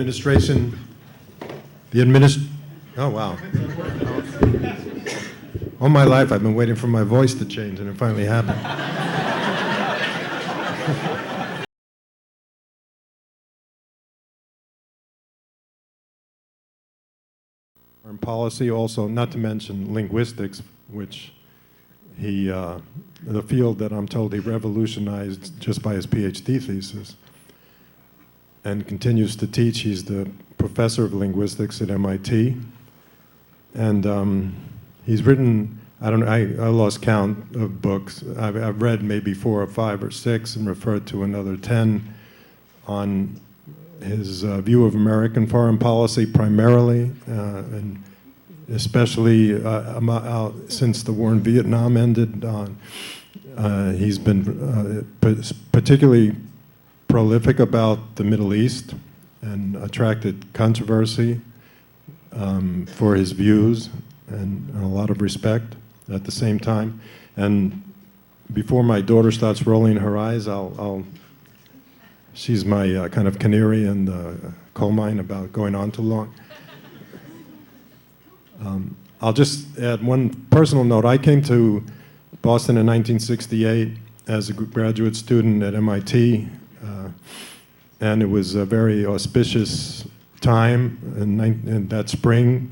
administration, oh wow. All my life I've been waiting for my voice to change, and it finally happened. Foreign policy also, not to mention linguistics, which the field that I'm told he revolutionized just by his PhD thesis, and continues to teach. He's the professor of linguistics at MIT, and he's written, I lost count of books. I've read maybe 4 or 5 or 6 and referred to another 10 on his view of American foreign policy primarily, and especially since the war in Vietnam ended. He's been particularly prolific about the Middle East and attracted controversy for his views and a lot of respect at the same time. And before my daughter starts rolling her eyes, she's my kind of canary in the coal mine about going on too long. I'll just add one personal note. I came to Boston in 1968 as a graduate student at MIT, and it was a very auspicious time. In that spring,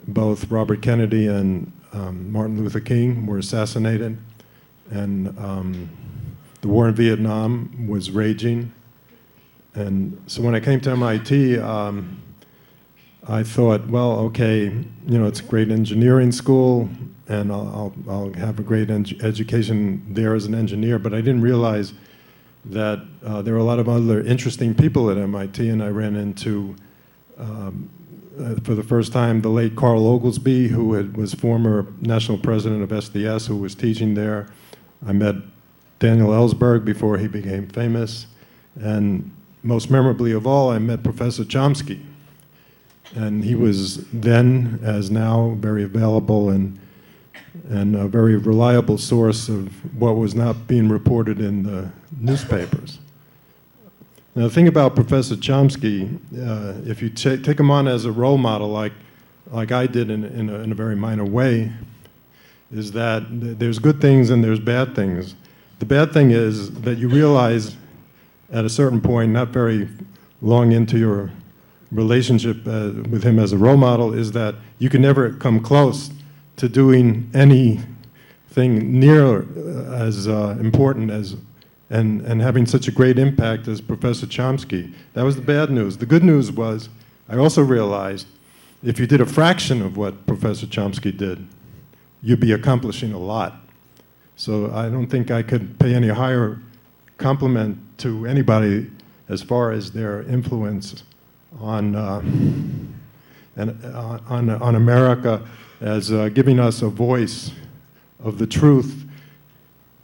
both Robert Kennedy and Martin Luther King were assassinated, and the war in Vietnam was raging. And so when I came to MIT, I thought, well, okay, it's a great engineering school, and I'll have a great education there as an engineer, but I didn't realize that there were a lot of other interesting people at MIT, and I ran into, for the first time, the late Carl Oglesby, who was former national president of SDS, who was teaching there. I met Daniel Ellsberg before he became famous, and most memorably of all, I met Professor Chomsky. And he was then, as now, very available and a very reliable source of what was not being reported in the newspapers. Now, the thing about Professor Chomsky, if you take him on as a role model, like I did in a very minor way, is that there's good things and there's bad things. The bad thing is that you realize at a certain point, not very long into your relationship with him as a role model, is that you can never come close to doing anything near as important as and having such a great impact as Professor Chomsky. That was the bad news. The good news was, I also realized, if you did a fraction of what Professor Chomsky did, you'd be accomplishing a lot. So I don't think I could pay any higher compliment to anybody as far as their influence on America as giving us a voice of the truth.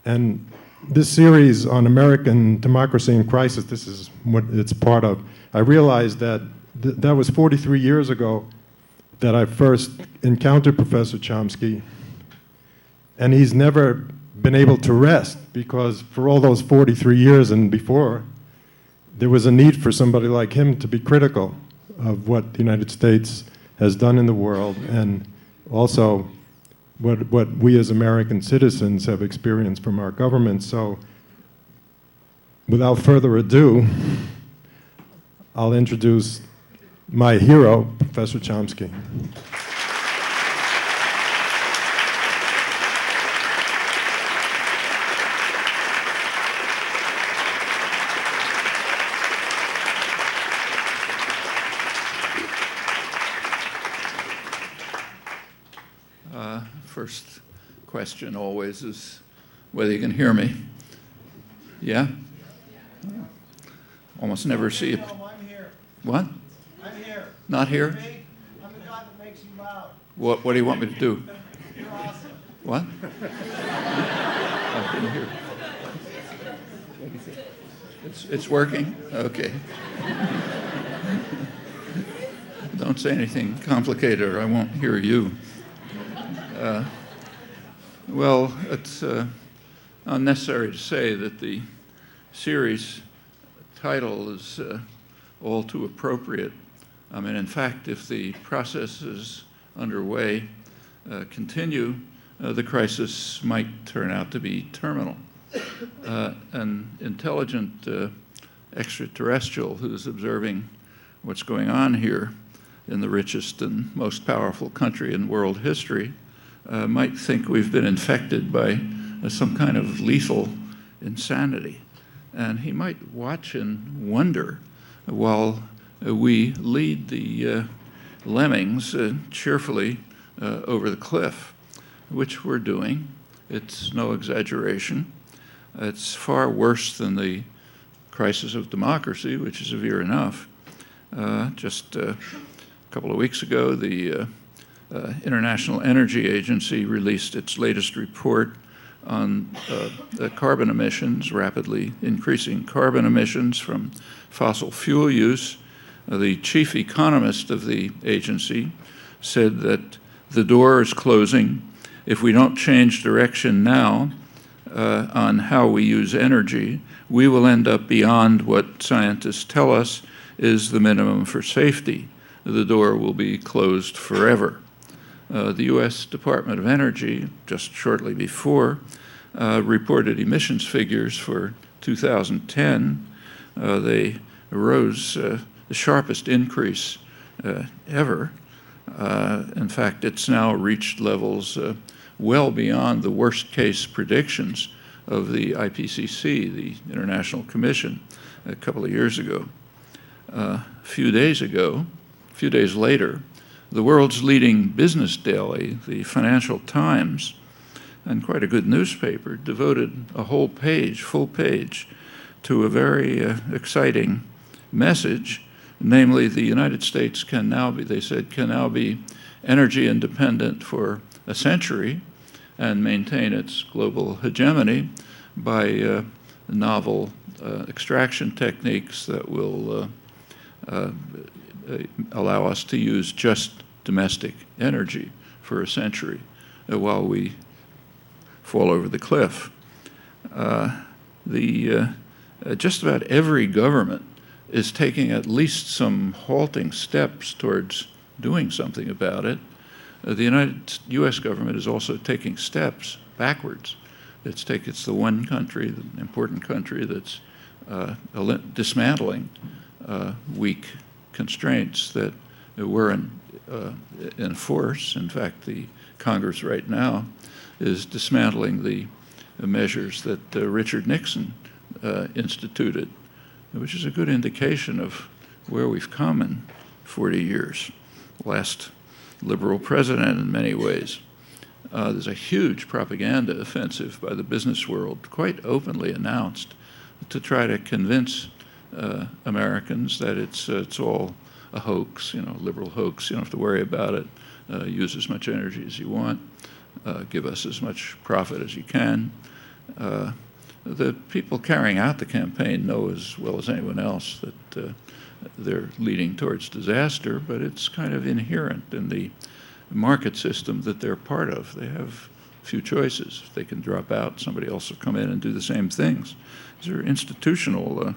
And this series on American democracy in crisis, this is what it's part of. I realized that that was 43 years ago that I first encountered Professor Chomsky, and he's never been able to rest, because for all those 43 years and before, there was a need for somebody like him to be critical of what the United States has done in the world, and also what we as American citizens have experienced from our government. So without further ado, I'll introduce my hero, Professor Chomsky. First question always is whether you can hear me. Yeah? Almost never see it. I'm here. What? I'm here. Not here? Me? I'm the guy that makes you loud. What do you want me to do? You're awesome. What? I didn't hear. It's working? Okay. Don't say anything complicated or I won't hear you. Well, it's unnecessary to say that the series title is all too appropriate. I mean, in fact, if the processes underway continue, the crisis might turn out to be terminal. An intelligent extraterrestrial who's observing what's going on here in the richest and most powerful country in world history might think we've been infected by some kind of lethal insanity. And he might watch and wonder while we lead the lemmings cheerfully over the cliff, which we're doing. It's no exaggeration. It's far worse than the crisis of democracy, which is severe enough. Just a couple of weeks ago, the International Energy Agency released its latest report on carbon emissions, rapidly increasing carbon emissions from fossil fuel use. The chief economist of the agency said that the door is closing. If we don't change direction now on how we use energy, we will end up beyond what scientists tell us is the minimum for safety. The door will be closed forever. The U.S. Department of Energy, just shortly before, reported emissions figures for 2010. They rose the sharpest increase ever. In fact, it's now reached levels well beyond the worst-case predictions of the IPCC, the International Commission, a couple of years ago. A few days later, the world's leading business daily, the Financial Times, and quite a good newspaper, devoted a whole page, full page, to a very exciting message, namely the United States can now be, they said, can now be energy independent for a century and maintain its global hegemony by novel extraction techniques that will allow us to use just domestic energy for a century while we fall over the cliff. Just about every government is taking at least some halting steps towards doing something about it. The U.S. government is also taking steps backwards. It's the one country, the important country, that's dismantling weak constraints that were in force. In fact, the Congress right now is dismantling the measures that Richard Nixon instituted, which is a good indication of where we've come in 40 years. Last liberal president in many ways. There's a huge propaganda offensive by the business world, quite openly announced, to try to convince Americans that it's all a hoax, liberal hoax. You don't have to worry about it. Use as much energy as you want. Give us as much profit as you can. The people carrying out the campaign know as well as anyone else that they're leading towards disaster, but it's kind of inherent in the market system that they're part of. They have few choices. If they can drop out, somebody else will come in and do the same things. These are institutional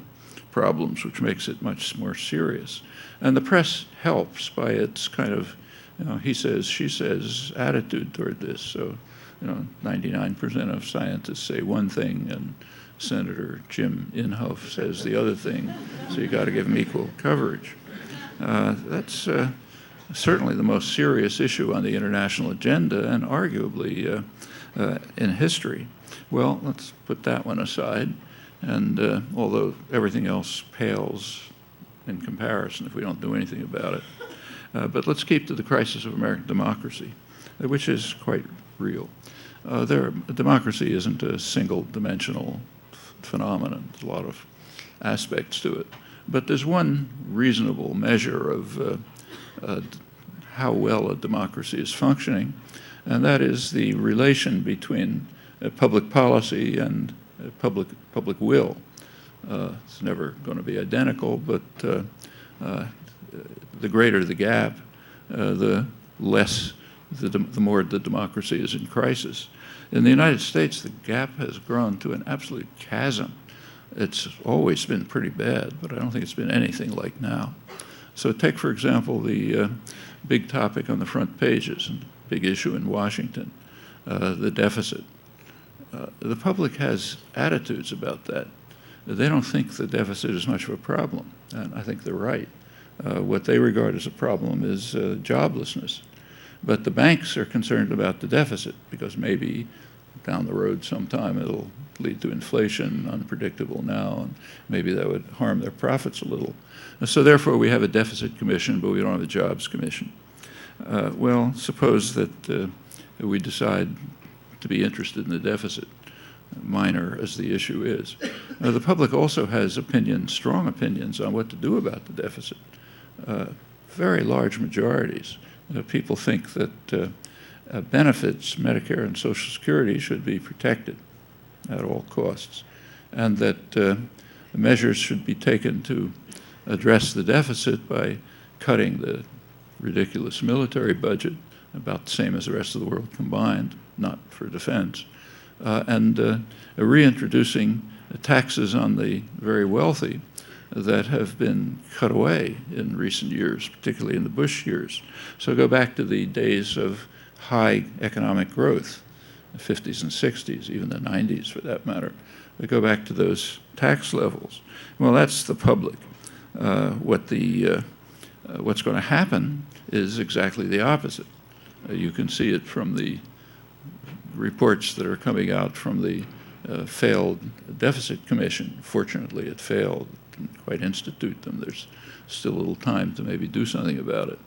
problems, which makes it much more serious. And the press helps by its kind of, he says, she says attitude toward this. So, 99% of scientists say one thing, and Senator Jim Inhofe says the other thing. So you got to give them equal coverage. That's certainly the most serious issue on the international agenda, and arguably in history. Well, let's put that one aside. And although everything else pales in comparison if we don't do anything about it. But let's keep to the crisis of American democracy, which is quite real. Democracy isn't a single-dimensional phenomenon. There's a lot of aspects to it. But there's one reasonable measure of how well a democracy is functioning, and that is the relation between public policy and public will. It's never going to be identical, but the greater the gap, the more the democracy is in crisis. In the United States, the gap has grown to an absolute chasm it's always been pretty bad, but I don't think it's been anything like now. So take, for example, the big topic on the front pages, and big issue in Washington, the deficit. The public has attitudes about that. They don't think the deficit is much of a problem, and I think they're right. What they regard as a problem is joblessness. But the banks are concerned about the deficit because maybe down the road sometime it'll lead to inflation, unpredictable now, and maybe that would harm their profits a little. So therefore we have a deficit commission, but we don't have a jobs commission. Well, suppose that we decide to be interested in the deficit, minor as the issue is. The public also has opinions, strong opinions on what to do about the deficit. Very large majorities. People think that benefits, Medicare and Social Security, should be protected at all costs, and that measures should be taken to address the deficit by cutting the ridiculous military budget, about the same as the rest of the world combined, not for defense, and reintroducing taxes on the very wealthy that have been cut away in recent years, particularly in the Bush years. So go back to the days of high economic growth, the 50s and 60s, even the 90s for that matter. We go back to those tax levels. Well, that's the public. What's going to happen is exactly the opposite. You can see it from the reports that are coming out from the failed deficit commission. Fortunately, it failed. Didn't quite institute them. There's still a little time to maybe do something about it.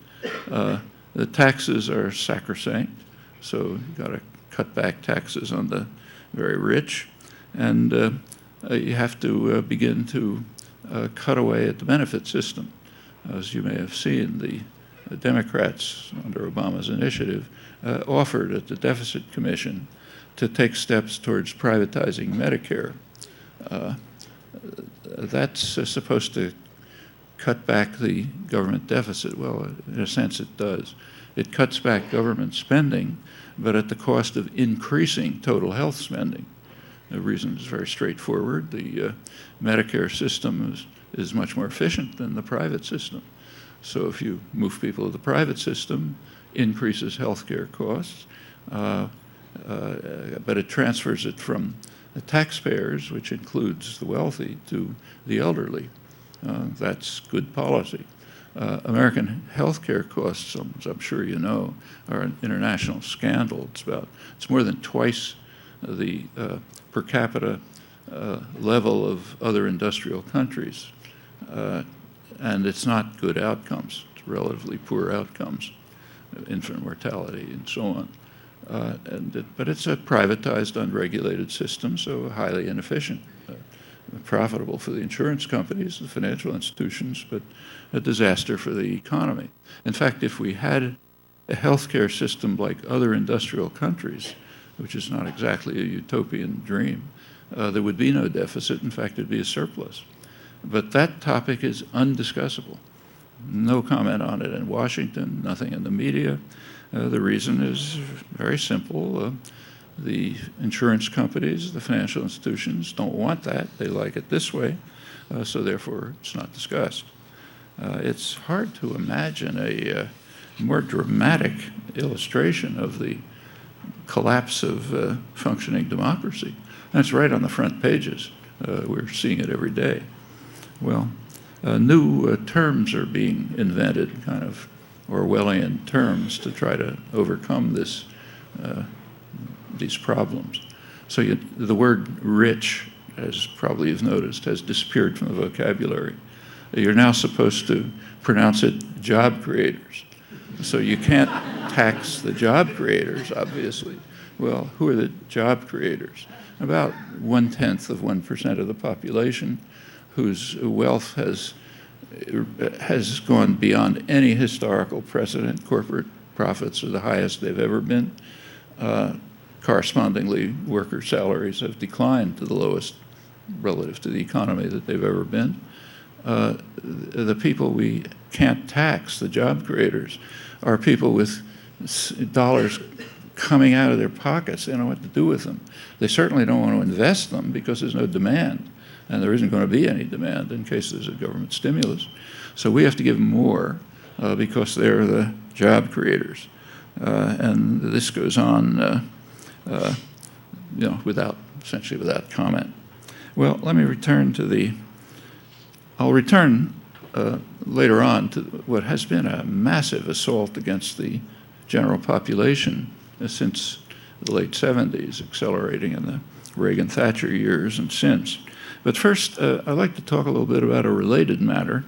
The taxes are sacrosanct, so you've got to cut back taxes on the very rich, and you have to begin to cut away at the benefit system. As you may have seen, the Democrats, under Obama's initiative, offered at the Deficit Commission to take steps towards privatizing Medicare. That's supposed to cut back the government deficit. Well, in a sense it does. It cuts back government spending, but at the cost of increasing total health spending. The reason is very straightforward. The Medicare system is much more efficient than the private system. So if you move people to the private system, increases healthcare costs, but it transfers it from the taxpayers, which includes the wealthy, to the elderly. That's good policy. American healthcare costs, as I'm sure you know, are an international scandal. It's more than twice the per capita level of other industrial countries. And it's not good outcomes. It's relatively poor outcomes, infant mortality and so on. But it's a privatized, unregulated system, so highly inefficient, profitable for the insurance companies, the financial institutions, but a disaster for the economy. In fact, if we had a healthcare system like other industrial countries, which is not exactly a utopian dream, there would be no deficit. In fact, it'd be a surplus. But that topic is undiscussable. No comment on it in Washington, nothing in the media. The reason is very simple. The insurance companies, the financial institutions don't want that. They like it this way, so therefore it's not discussed. It's hard to imagine a more dramatic illustration of the collapse of functioning democracy. That's right on the front pages. We're seeing it every day. Well, new terms are being invented, kind of Orwellian terms, to try to overcome these problems. So the word rich, as probably you've noticed, has disappeared from the vocabulary. You're now supposed to pronounce it job creators. So you can't tax the job creators, obviously. Well, who are the job creators? About 0.1% of the population whose wealth has gone beyond any historical precedent. Corporate profits are the highest they've ever been. Correspondingly, worker salaries have declined to the lowest relative to the economy that they've ever been. The people we can't tax, the job creators, are people with dollars coming out of their pockets. They don't know what to do with them. They certainly don't want to invest them because there's no demand. and there isn't going to be any demand in case there's a government stimulus. So we have to give more because they're the job creators. And this goes on, essentially without comment. Well, let me return to I'll return later on to what has been a massive assault against the general population since the late 70s, accelerating in the Reagan-Thatcher years and since. But first, I'd like to talk a little bit about a related matter,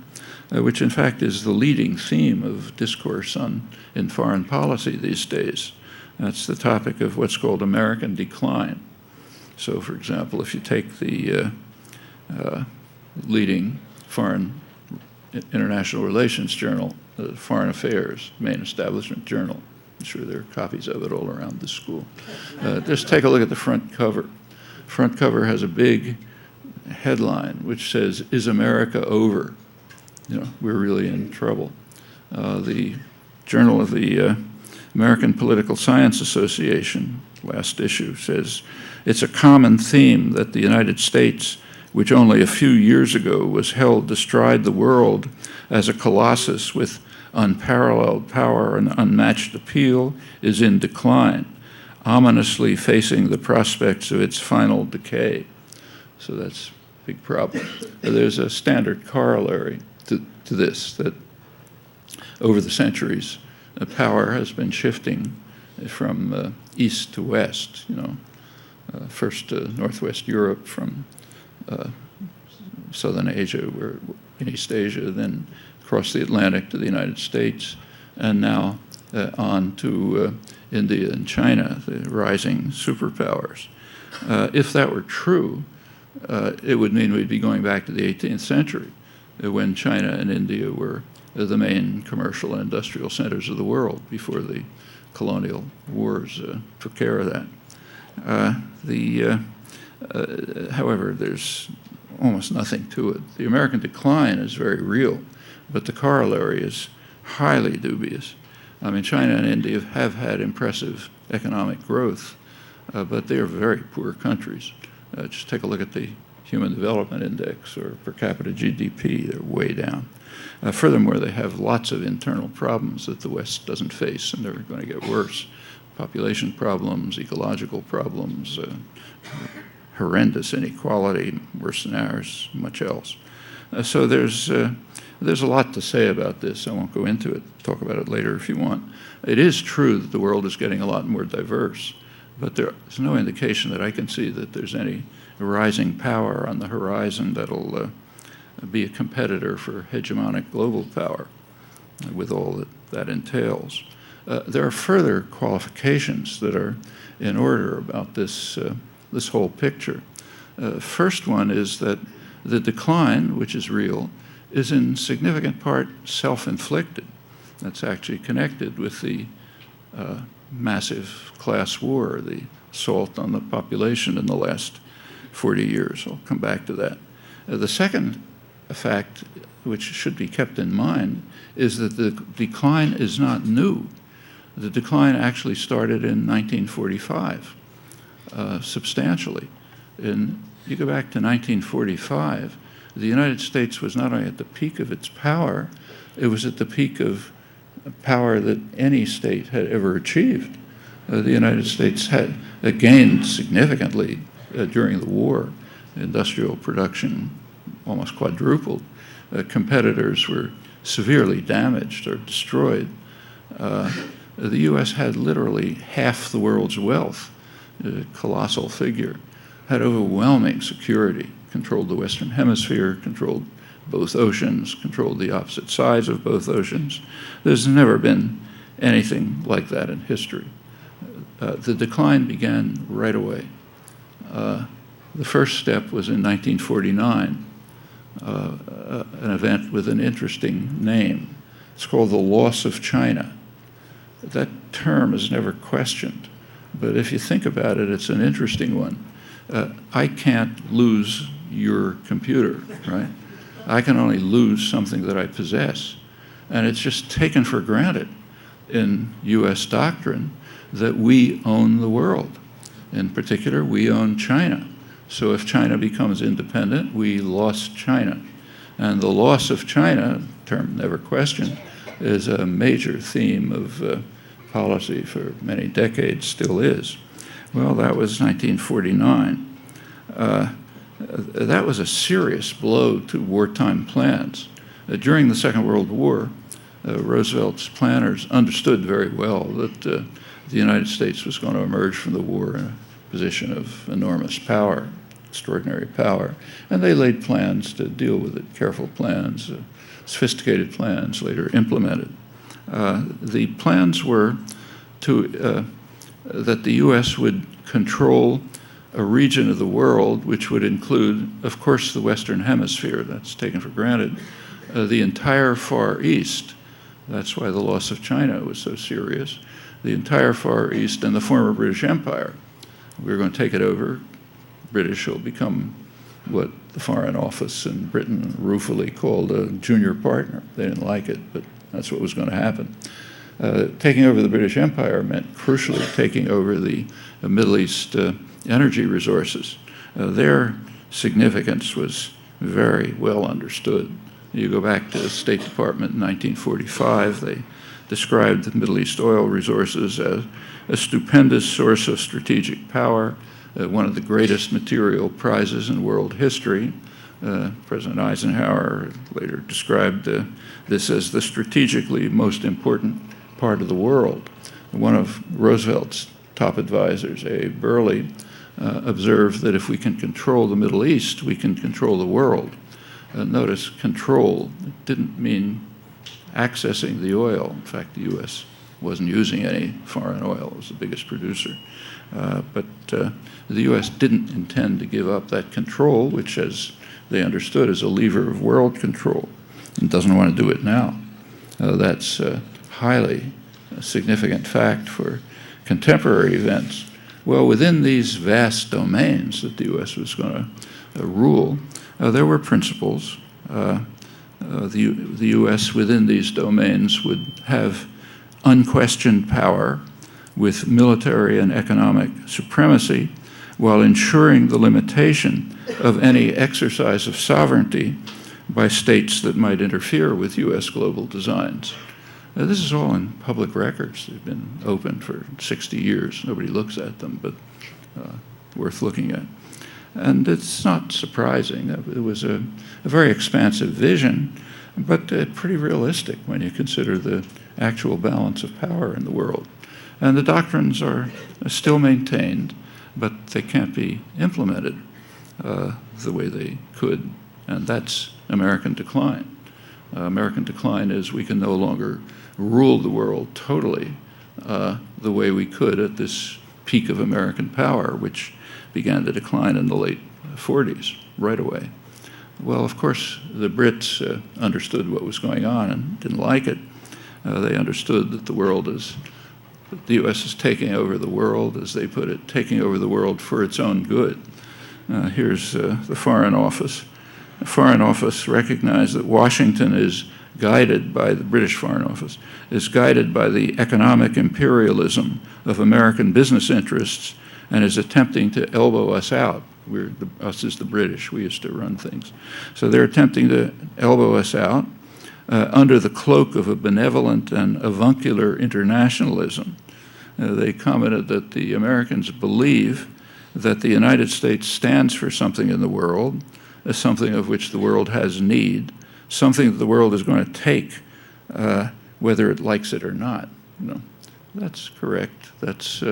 which in fact is the leading theme of discourse in foreign policy these days. That's the topic of what's called American decline. So, for example, if you take the leading foreign international relations journal, Foreign Affairs, main establishment journal, I'm sure there are copies of it all around the school. Just take a look at the front cover. Front cover has a big headline which says, "Is America over?" We're really in trouble. The Journal of the American Political Science Association, last issue, says, "It's a common theme that the United States, which only a few years ago was held to stride the world as a colossus with unparalleled power and unmatched appeal, is in decline, ominously facing the prospects of its final decay." So that's a big problem. There's a standard corollary to this, that over the centuries, power has been shifting from east to west, first to Northwest Europe, from Southern Asia, in East Asia, then across the Atlantic to the United States, and now on to India and China, the rising superpowers. If that were true, it would mean we'd be going back to the 18th century, when China and India were the main commercial and industrial centers of the world before the colonial wars took care of that. However, there's almost nothing to it. The American decline is very real, but the corollary is highly dubious. I mean, China and India have had impressive economic growth, but they are very poor countries. Just take a look at the Human Development Index or per capita GDP, they're way down. Furthermore, they have lots of internal problems that the West doesn't face, and they're going to get worse. Population problems, ecological problems, horrendous inequality, worse than ours, much else. So there's a lot to say about this. I won't go into it. Talk about it later if you want. It is true that the world is getting a lot more diverse, but there's no indication that I can see that there's any rising power on the horizon that'll be a competitor for hegemonic global power with all that entails. There are further qualifications that are in order about this whole picture. First one is that the decline, which is real, is in significant part self-inflicted. That's actually connected with the massive class war, the assault on the population in the last 40 years. I'll come back to that. The second fact, which should be kept in mind, is that the decline is not new. The decline actually started in 1945, substantially. You go back to 1945, the United States was not only at the peak of its power, it was at the peak of power that any state had ever achieved. The United States had gained significantly during the war. Industrial production almost quadrupled. Competitors were severely damaged or destroyed. The U.S. had literally half the world's wealth, a colossal figure, had overwhelming security, controlled the Western Hemisphere, controlled both oceans, controlled the opposite sides of both oceans. There's never been anything like that in history. The decline began right away. The first step was in 1949, an event with an interesting name. It's called the loss of China. That term is never questioned, but if you think about it, it's an interesting one. I can't lose your computer, right? I can only lose something that I possess. And it's just taken for granted in U.S. doctrine that we own the world. In particular, we own China. So if China becomes independent, we lost China. And the loss of China, term never questioned, is a major theme of policy for many decades, still is. Well, that was 1949. That was a serious blow to wartime plans. During the Second World War, Roosevelt's planners understood very well that the United States was going to emerge from the war in a position of enormous power, extraordinary power, and they laid plans to deal with it, careful plans, sophisticated plans, later implemented. The plans were that the U.S. would control a region of the world which would include, of course, the Western Hemisphere, that's taken for granted, the entire Far East. That's why the loss of China was so serious. The entire Far East and the former British Empire. We're going to take it over. British will become what the Foreign Office in Britain ruefully called a junior partner. They didn't like it, but that's what was going to happen. Taking over the British Empire meant crucially taking over the Middle East energy resources. Their significance was very well understood. You go back to the State Department in 1945, they described the Middle East oil resources as a stupendous source of strategic power, one of the greatest material prizes in world history. President Eisenhower later described this as the strategically most important part of the world. One of Roosevelt's top advisors, A. Burley, observed that if we can control the Middle East, we can control the world. Notice control didn't mean accessing the oil. In fact, the U.S. wasn't using any foreign oil. It was the biggest producer. But the U.S. didn't intend to give up that control, which, as they understood, is a lever of world control, and doesn't want to do it now. That's a highly significant fact for contemporary events. Well, within these vast domains that the U.S. was going to rule, there were principles. The U.S. within these domains would have unquestioned power with military and economic supremacy, while ensuring the limitation of any exercise of sovereignty by states that might interfere with U.S. global designs. This is all in public records. They've been open for 60 years. Nobody looks at them, but worth looking at. And it's not surprising. It was a very expansive vision, but pretty realistic when you consider the actual balance of power in the world. And the doctrines are still maintained, but they can't be implemented the way they could, and that's American decline. American decline is we can no longer rule the world totally the way we could at this peak of American power, which began to decline in the late 40s, right away. Well, of course, the Brits understood what was going on and didn't like it. They understood that the U.S. is taking over the world, as they put it, taking over the world for its own good. Here's the Foreign Office. The Foreign Office recognized that Washington is guided by the British Foreign Office, is guided by the economic imperialism of American business interests and is attempting to elbow us out. Us is the British. We used to run things. So they're attempting to elbow us out under the cloak of a benevolent and avuncular internationalism. They commented that the Americans believe that the United States stands for something in the world, something of which the world has need, something that the world is going to take, whether it likes it or not. That's correct. That's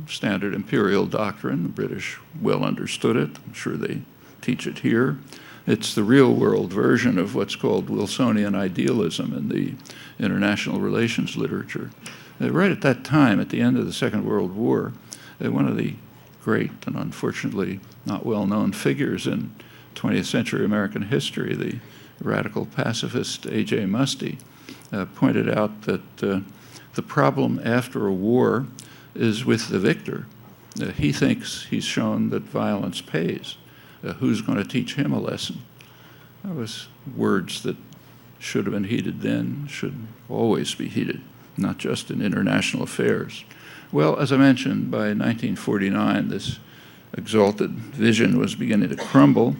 standard imperial doctrine. The British well understood it. I'm sure they teach it here. It's the real world version of what's called Wilsonian idealism in the international relations literature. Right at that time, at the end of the Second World War, one of the great and unfortunately not well-known figures in 20th century American history, the radical pacifist A.J. Muste, pointed out that the problem after a war is with the victor. He thinks he's shown that violence pays. Who's going to teach him a lesson? That was words that should have been heeded then, should always be heeded, not just in international affairs. Well, as I mentioned, by 1949, this exalted vision was beginning to crumble.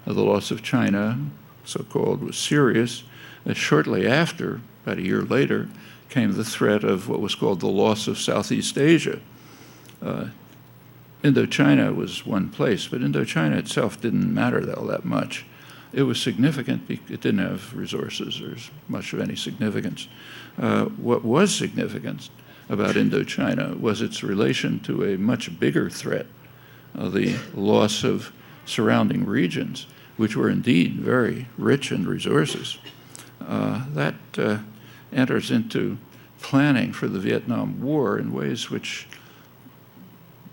The loss of China, so-called, was serious. Shortly after, about a year later, came the threat of what was called the loss of Southeast Asia. Indochina was one place, but Indochina itself didn't matter all that much. It was significant. It didn't have resources or much of any significance. What was significant about Indochina was its relation to a much bigger threat, the loss of surrounding regions, which were indeed very rich in resources. That enters into planning for the Vietnam War in ways which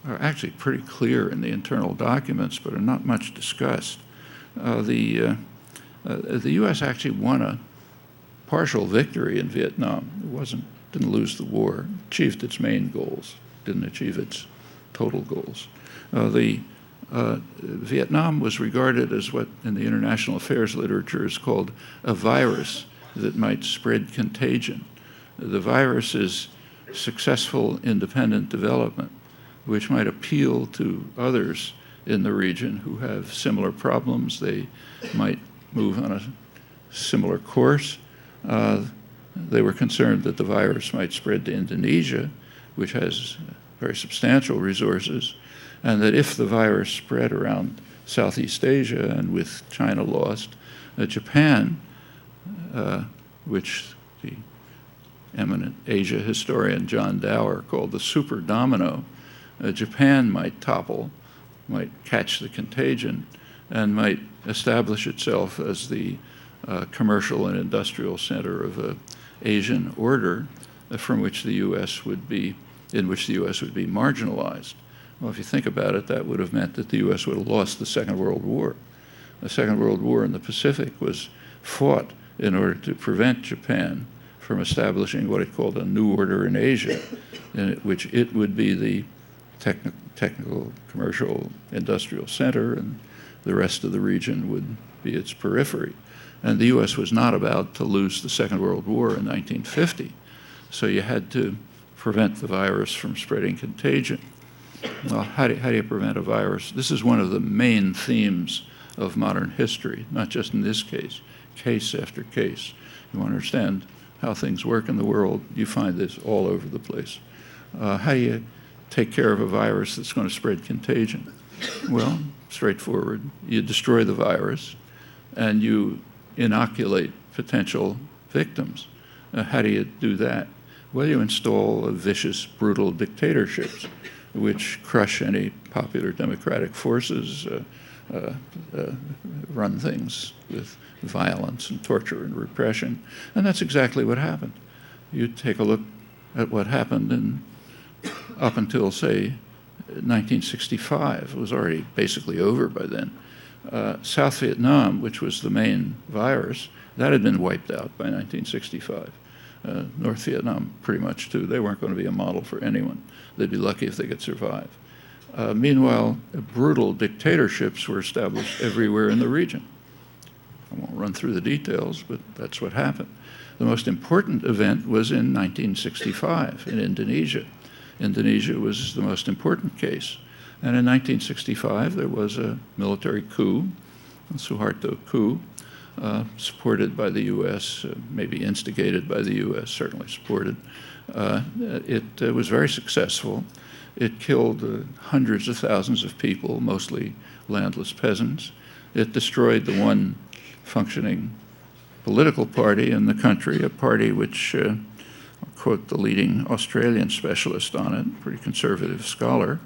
are actually pretty clear in the internal documents, but are not much discussed. The U.S. actually won a partial victory in Vietnam. It didn't lose the war, achieved its main goals, didn't achieve its total goals. Vietnam was regarded as what in the international affairs literature is called a virus that might spread contagion. The virus is successful independent development, which might appeal to others in the region who have similar problems. They might move on a similar course. They were concerned that the virus might spread to Indonesia, which has very substantial resources, and that if the virus spread around Southeast Asia and with China lost, Japan, which the eminent Asia historian John Dower called the super domino, Japan might topple, might catch the contagion, and might establish itself as the commercial and industrial center of an Asian order in which the U.S. would be marginalized. Well, if you think about it, that would have meant that the U.S. would have lost the Second World War. The Second World War in the Pacific was fought in order to prevent Japan from establishing what it called a new order in Asia, in which it would be the technical, commercial, industrial center, and the rest of the region would be its periphery. And the U.S. was not about to lose the Second World War in 1950, so you had to prevent the virus from spreading contagion. Well, how do you prevent a virus? This is one of the main themes of modern history, not just in this case after case. You want to understand how things work in the world, you find this all over the place. How do you take care of a virus that's going to spread contagion? Well, straightforward. You destroy the virus and you inoculate potential victims. How do you do that? Well, you install vicious, brutal dictatorships which crush any popular democratic forces, run things with violence and torture and repression. And that's exactly what happened. You take a look at what happened up until, say, 1965. It was already basically over by then. South Vietnam, which was the main virus, that had been wiped out by 1965. North Vietnam pretty much too. They weren't going to be a model for anyone. They'd be lucky if they could survive. Meanwhile, brutal dictatorships were established everywhere in the region. I won't run through the details, but that's what happened. The most important event was in 1965 in Indonesia. Indonesia was the most important case. And in 1965, there was a military coup, a Suharto coup, supported by the U.S., maybe instigated by the U.S., certainly supported. It was very successful. It killed hundreds of thousands of people, mostly landless peasants. It destroyed the one functioning political party in the country, a party which, I'll quote the leading Australian specialist on it, pretty conservative scholar,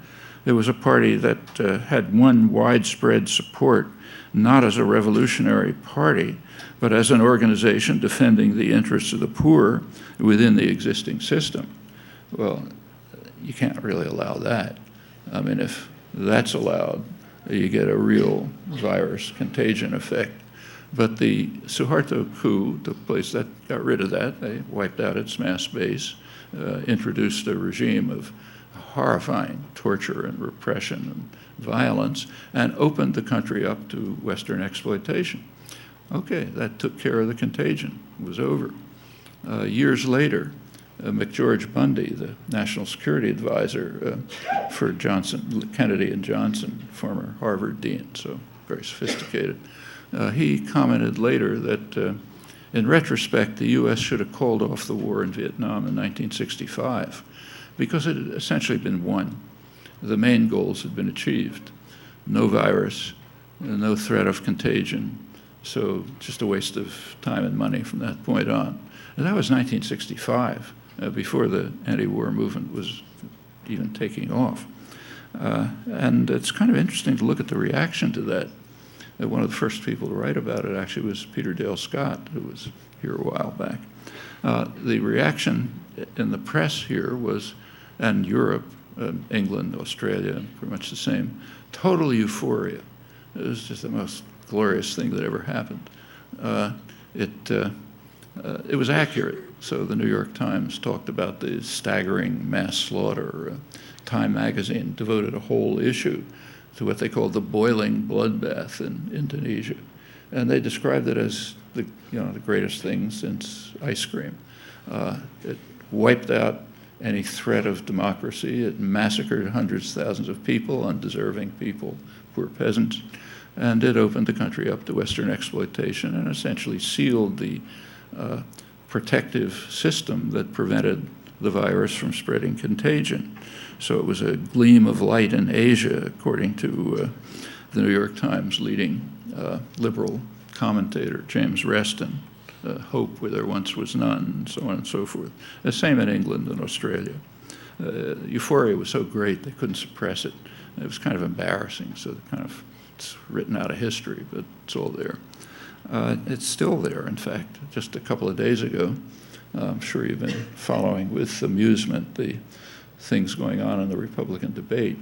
it was a party that had one widespread support, not as a revolutionary party, but as an organization defending the interests of the poor within the existing system. Well, you can't really allow that. I mean, if that's allowed, you get a real virus contagion effect. But the Suharto coup took place, that got rid of that. They wiped out its mass base, introduced a regime of horrifying torture and repression and violence, and opened the country up to Western exploitation. Okay, that took care of the contagion. It was over. Years later, McGeorge Bundy, the national security advisor for Kennedy and Johnson, former Harvard dean, so very sophisticated. He commented later that in retrospect, the U.S. should have called off the war in Vietnam in 1965 because it had essentially been won. The main goals had been achieved. No virus, no threat of contagion, so just a waste of time and money from that point on. And that was 1965, before the anti-war movement was even taking off. And it's kind of interesting to look at the reaction to that. One of the first people to write about it actually was Peter Dale Scott, who was here a while back. The reaction in the press here was, and Europe, England, Australia, pretty much the same, total euphoria. It was just the most glorious thing that ever happened. It was accurate. So the New York Times talked about the staggering mass slaughter. Time magazine devoted a whole issue to what they called the boiling bloodbath in Indonesia. And they described it as the greatest thing since ice cream. It wiped out any threat of democracy. It massacred hundreds of thousands of people, undeserving people, poor peasants. And it opened the country up to Western exploitation and essentially sealed the protective system that prevented the virus from spreading contagion. So it was a gleam of light in Asia, according to the New York Times leading liberal commentator, James Reston. Hope where there once was none, and so on and so forth. The same in England and Australia. Euphoria was so great they couldn't suppress it. It was kind of embarrassing, so it's written out of history, but it's all there. It's still there, in fact. Just a couple of days ago, I'm sure you've been following with amusement the things going on in the Republican debate.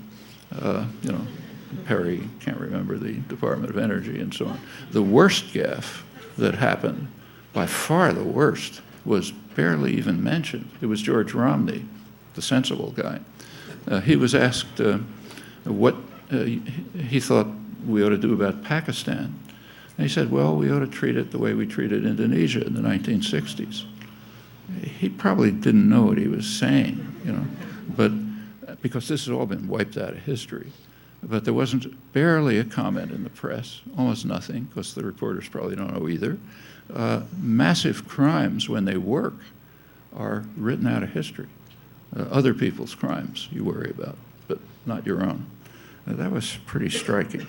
Perry can't remember the Department of Energy and so on. The worst gaffe that happened, by far the worst, was barely even mentioned. It was George Romney, the sensible guy. He was asked what he thought we ought to do about Pakistan. And he said, well, we ought to treat it the way we treated Indonesia in the 1960s. He probably didn't know what he was saying, but because this has all been wiped out of history. But there wasn't barely a comment in the press, almost nothing, because the reporters probably don't know either. Massive crimes, when they work, are written out of history. Other people's crimes you worry about, but not your own. That was pretty striking.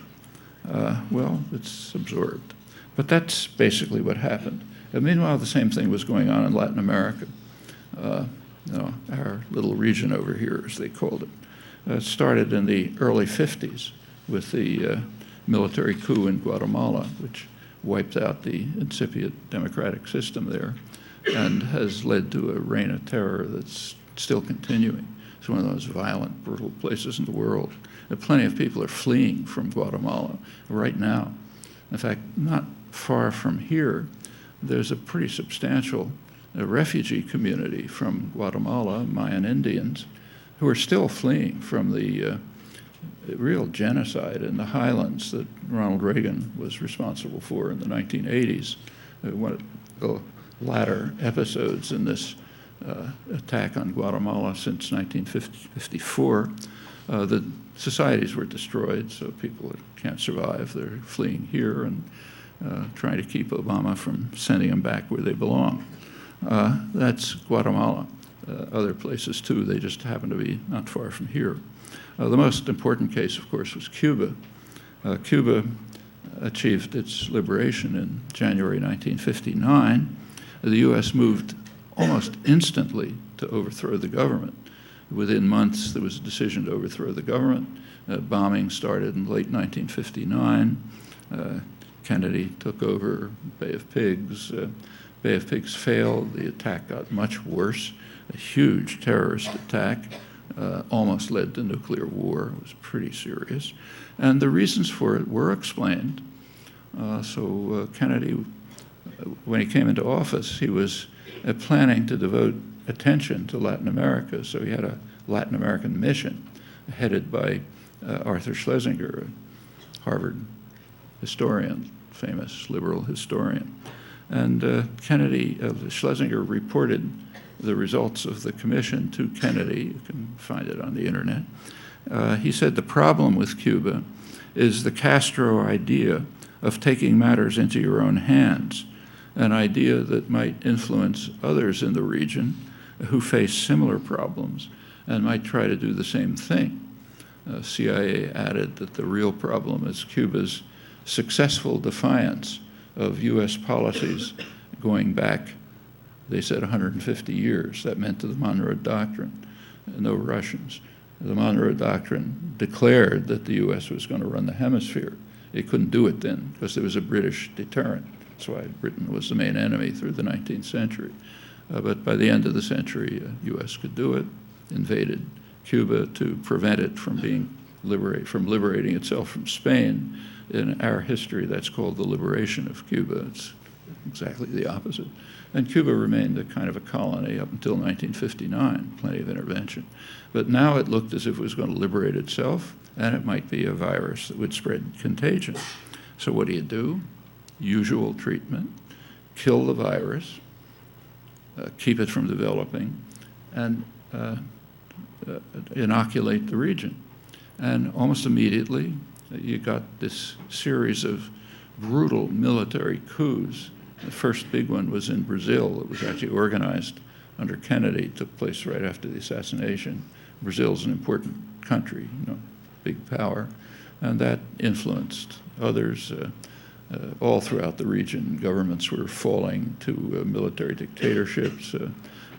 Well, it's absorbed. But that's basically what happened. And meanwhile, the same thing was going on in Latin America. Our little region over here, as they called it. It started in the early 50s with the military coup in Guatemala, which wiped out the incipient democratic system there and has led to a reign of terror that's still continuing. It's one of those violent, brutal places in the world. Plenty of people are fleeing from Guatemala right now. In fact, not far from here, there's a pretty substantial refugee community from Guatemala, Mayan Indians, who are still fleeing from the real genocide in the highlands that Ronald Reagan was responsible for in the 1980s. One of the latter episodes in this attack on Guatemala since 1954, the societies were destroyed, so people can't survive. They're fleeing here and trying to keep Obama from sending them back where they belong. That's Guatemala. Other places too, they just happen to be not far from here. The most important case, of course, was Cuba. Cuba achieved its liberation in January 1959. The U.S. moved almost instantly to overthrow the government. Within months, there was a decision to overthrow the government. Bombing started in late 1959. Kennedy took over Bay of Pigs. Bay of Pigs failed. The attack got much worse. A huge terrorist attack almost led to nuclear war. It was pretty serious. And the reasons for it were explained. Kennedy, when he came into office, he was planning to devote attention to Latin America. So he had a Latin American mission headed by Arthur Schlesinger, a Harvard historian, famous liberal historian. And Schlesinger reported the results of the commission to Kennedy. You can find it on the internet. He said the problem with Cuba is the Castro idea of taking matters into your own hands, an idea that might influence others in the region who face similar problems and might try to do the same thing. CIA added that the real problem is Cuba's successful defiance of U.S. policies going back, they said, 150 years. That meant to the Monroe Doctrine, no Russians. The Monroe Doctrine declared that the U.S. was going to run the hemisphere. It couldn't do it then because there was a British deterrent. That's why Britain was the main enemy through the 19th century. But by the end of the century, U.S. could do it, invaded Cuba to prevent it from liberating itself from Spain. In our history, that's called the liberation of Cuba. It's exactly the opposite. And Cuba remained a kind of a colony up until 1959, plenty of intervention. But now it looked as if it was going to liberate itself, and it might be a virus that would spread contagion. So what do? Usual treatment, kill the virus, keep it from developing, and inoculate the region. And almost immediately, you got this series of brutal military coups. The first big one was in Brazil. It was actually organized under Kennedy. It took place right after the assassination. Brazil's an important country, big power, and that influenced others all throughout the region. Governments were falling to military dictatorships,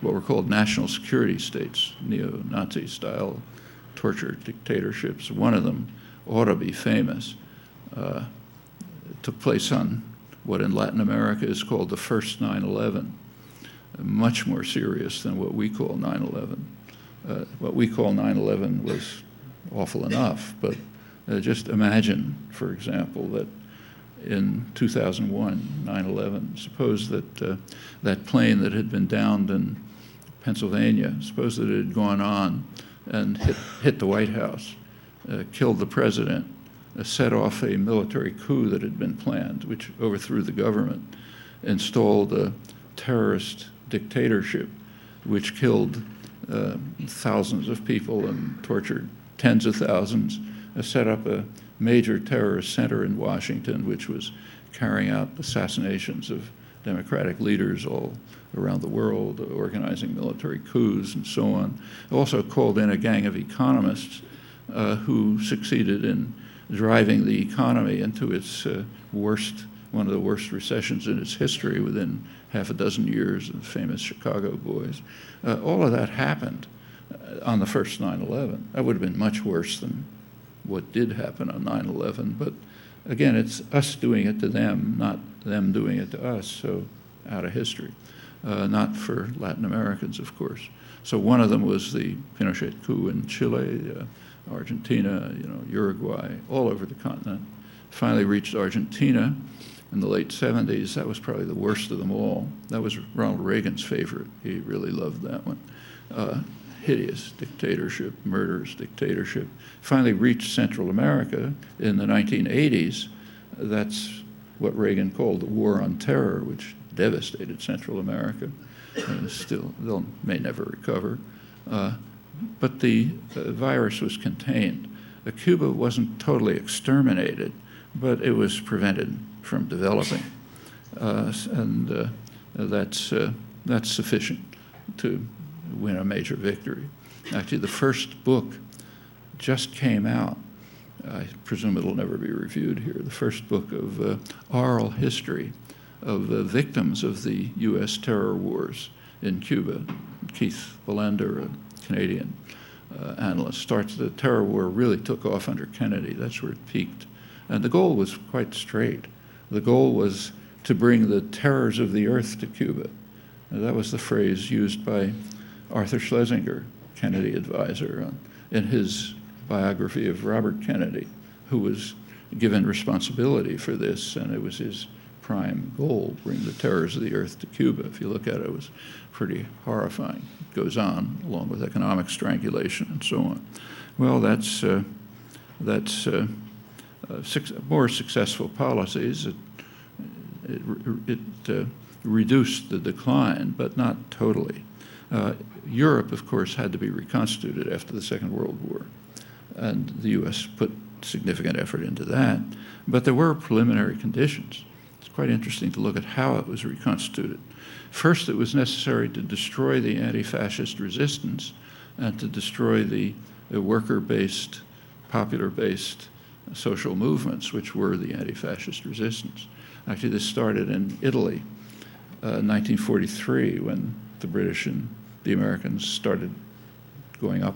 what were called national security states, neo-Nazi style torture dictatorships. One of them ought to be famous. It took place on what in Latin America is called the first 9/11, much more serious than what we call 9/11. What we call 9/11 was awful enough, but just imagine, for example, that in 2001, 9/11, suppose that that plane that had been downed in Pennsylvania, suppose that it had gone on and hit the White House, killed the president, set off a military coup that had been planned, which overthrew the government, installed a terrorist dictatorship, which killed thousands of people and tortured tens of thousands, set up a major terrorist center in Washington, which was carrying out assassinations of democratic leaders all around the world, organizing military coups and so on. Also called in a gang of economists who succeeded in driving the economy into its one of the worst recessions in its history within half a dozen years, the famous Chicago boys. All of that happened on the first 9/11. That would have been much worse than what did happen on 9/11, but again, it's us doing it to them, not them doing it to us, so out of history. Not for Latin Americans, of course. So one of them was the Pinochet coup in Chile, Argentina, Uruguay, all over the continent. Finally reached Argentina in the late 70s. That was probably the worst of them all. That was Ronald Reagan's favorite. He really loved that one. Hideous dictatorship, murderous dictatorship. Finally reached Central America in the 1980s. That's what Reagan called the War on Terror, which devastated Central America. Still, they may never recover. But the virus was contained. Cuba wasn't totally exterminated, but it was prevented from developing. And that's sufficient to win a major victory. Actually, the first book just came out. I presume it'll never be reviewed here. The first book of oral history of the victims of the U.S. terror wars in Cuba. Keith Belander, a Canadian analyst, starts the terror war really took off under Kennedy. That's where it peaked. And the goal was quite straight. The goal was to bring the terrors of the earth to Cuba. And that was the phrase used by Arthur Schlesinger, Kennedy advisor, in his biography of Robert Kennedy, who was given responsibility for this, and it was his prime goal, bring the terrors of the earth to Cuba. If you look at it, it was pretty horrifying. It goes on, along with economic strangulation and so on. Well, that's more successful policies. It reduced the decline, but not totally. Europe, of course, had to be reconstituted after the Second World War, and the U.S. put significant effort into that. But there were preliminary conditions. It's quite interesting to look at how it was reconstituted. First, it was necessary to destroy the anti-fascist resistance and to destroy the worker-based, popular-based social movements, which were the anti-fascist resistance. Actually, this started in Italy, 1943, when the British and the Americans started going up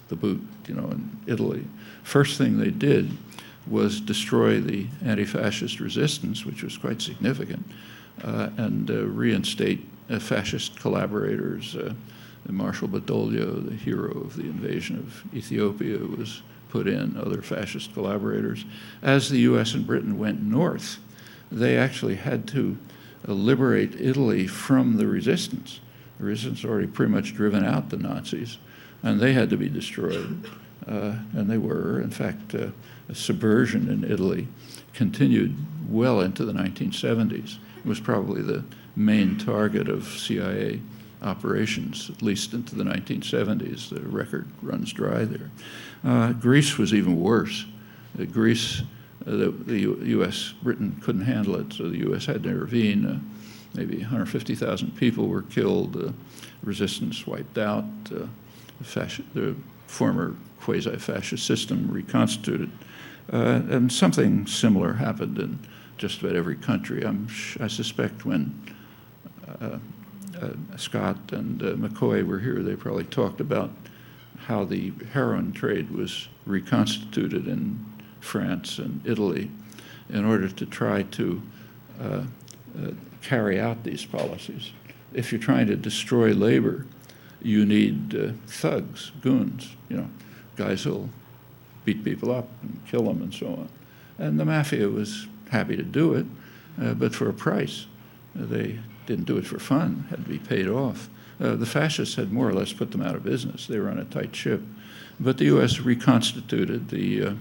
the boot, in Italy. First thing they did was destroy the anti-fascist resistance, which was quite significant, and reinstate fascist collaborators. Marshal Badoglio, the hero of the invasion of Ethiopia, was put in, other fascist collaborators. As the U.S. and Britain went north, they actually had to liberate Italy from the resistance. The resistance already pretty much driven out the Nazis, and they had to be destroyed. And they were. In fact, subversion in Italy continued well into the 1970s. It was probably the main target of CIA operations, at least into the 1970s. The record runs dry there. Greece was even worse. Greece, the U.S., Britain couldn't handle it, so the U.S. had to intervene. Maybe 150,000 people were killed, resistance wiped out, the former quasi-fascist system reconstituted. And something similar happened in just about every country. I suspect when Scott and McCoy were here, they probably talked about how the heroin trade was reconstituted in France and Italy in order to try to carry out these policies. If you're trying to destroy labor, you need thugs, goons, guys who'll beat people up and kill them and so on. And the mafia was happy to do it, but for a price. They didn't do it for fun, had to be paid off. The fascists had more or less put them out of business. They were on a tight ship. But the U.S. reconstituted the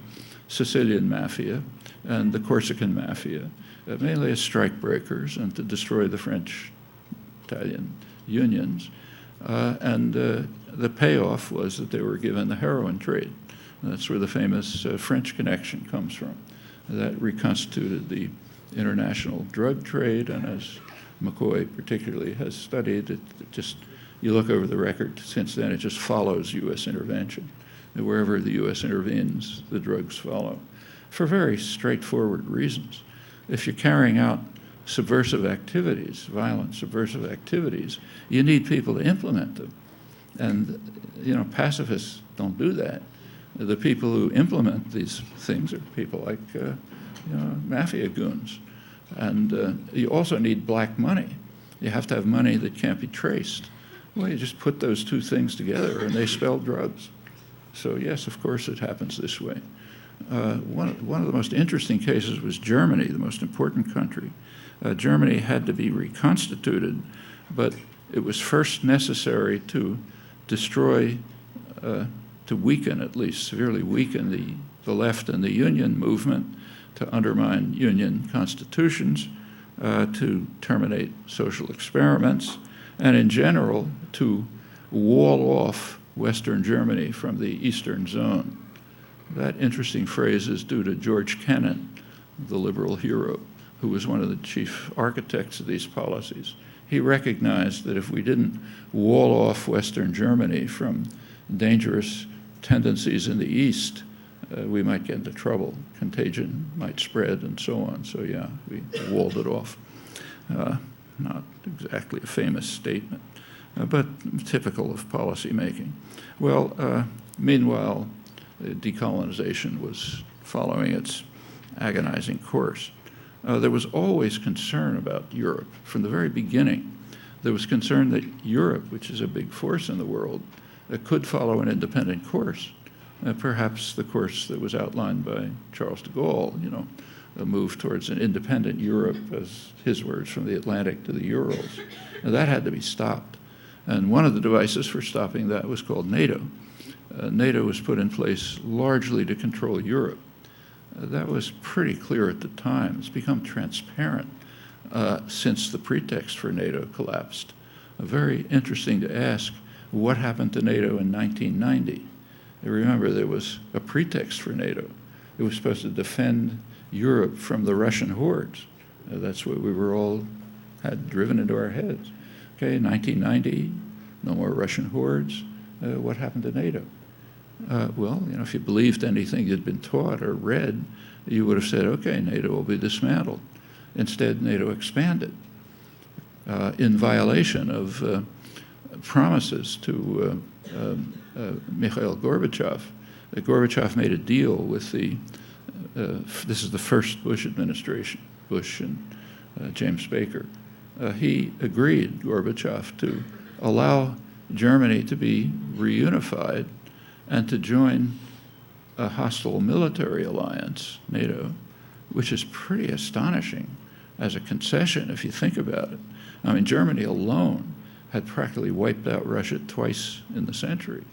Sicilian mafia and the Corsican mafia, mainly as strikebreakers and to destroy the French-Italian unions. And the payoff was that they were given the heroin trade. And that's where the famous French connection comes from. That reconstituted the international drug trade, and as McCoy particularly has studied, it just, you look over the record since then, it just follows U.S. intervention. And wherever the U.S. intervenes, the drugs follow, for very straightforward reasons. If you're carrying out subversive activities, violent subversive activities, you need people to implement them. And, pacifists don't do that. The people who implement these things are people like, mafia goons. And you also need black money. You have to have money that can't be traced. Well, you just put those two things together and they spell drugs. So yes, of course it happens this way. One of the most interesting cases was Germany, the most important country. Germany had to be reconstituted, but it was first necessary to destroy, to weaken, at least severely weaken the left and the union movement, to undermine union constitutions, to terminate social experiments, and in general to wall off Western Germany from the Eastern Zone. That interesting phrase is due to George Kennan, the liberal hero, who was one of the chief architects of these policies. He recognized that if we didn't wall off Western Germany from dangerous tendencies in the East, we might get into trouble. Contagion might spread and so on. So yeah, we walled it off. Not exactly a famous statement, but typical of policy making. Well, meanwhile, decolonization was following its agonizing course. There was always concern about Europe. From the very beginning, there was concern that Europe, which is a big force in the world, could follow an independent course, perhaps the course that was outlined by Charles de Gaulle, a move towards an independent Europe, as his words, from the Atlantic to the Urals. Now, that had to be stopped. And one of the devices for stopping that was called NATO. NATO was put in place largely to control Europe. That was pretty clear at the time. It's become transparent since the pretext for NATO collapsed. very interesting to ask what happened to NATO in 1990. You remember, there was a pretext for NATO. It was supposed to defend Europe from the Russian hordes. That's what we were all had driven into our heads. Okay, 1990, no more Russian hordes. What happened to NATO? Well, if you believed anything you'd been taught or read, you would have said, okay, NATO will be dismantled. Instead, NATO expanded in violation of promises to Mikhail Gorbachev. Gorbachev made a deal with this is the first Bush administration, Bush and James Baker. He agreed, Gorbachev, to allow Germany to be reunified and to join a hostile military alliance, NATO, which is pretty astonishing as a concession if you think about it. I mean, Germany alone had practically wiped out Russia twice in the century.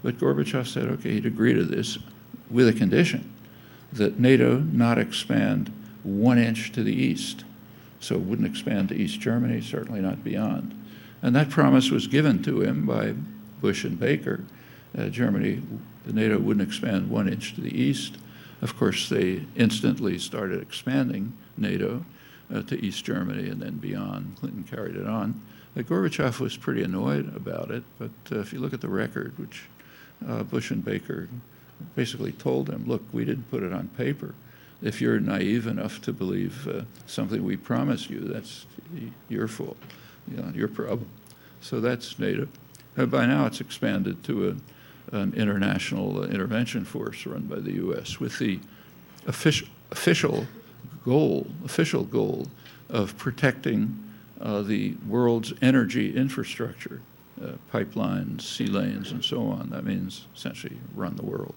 But Gorbachev said, okay, he'd agree to this with a condition that NATO not expand 1 inch to the east. So it wouldn't expand to East Germany, certainly not beyond. And that promise was given to him by Bush and Baker. NATO wouldn't expand 1 inch to the east. Of course, they instantly started expanding NATO to East Germany and then beyond. Clinton carried it on. Gorbachev was pretty annoyed about it, but if you look at the record, which Bush and Baker basically told him, look, we didn't put it on paper. If you're naive enough to believe something we promised you, that's your fault, your problem. So that's NATO. By now it's expanded to an international intervention force run by the U.S. with the official goal of protecting the world's energy infrastructure, pipelines, sea lanes, and so on. That means essentially run the world.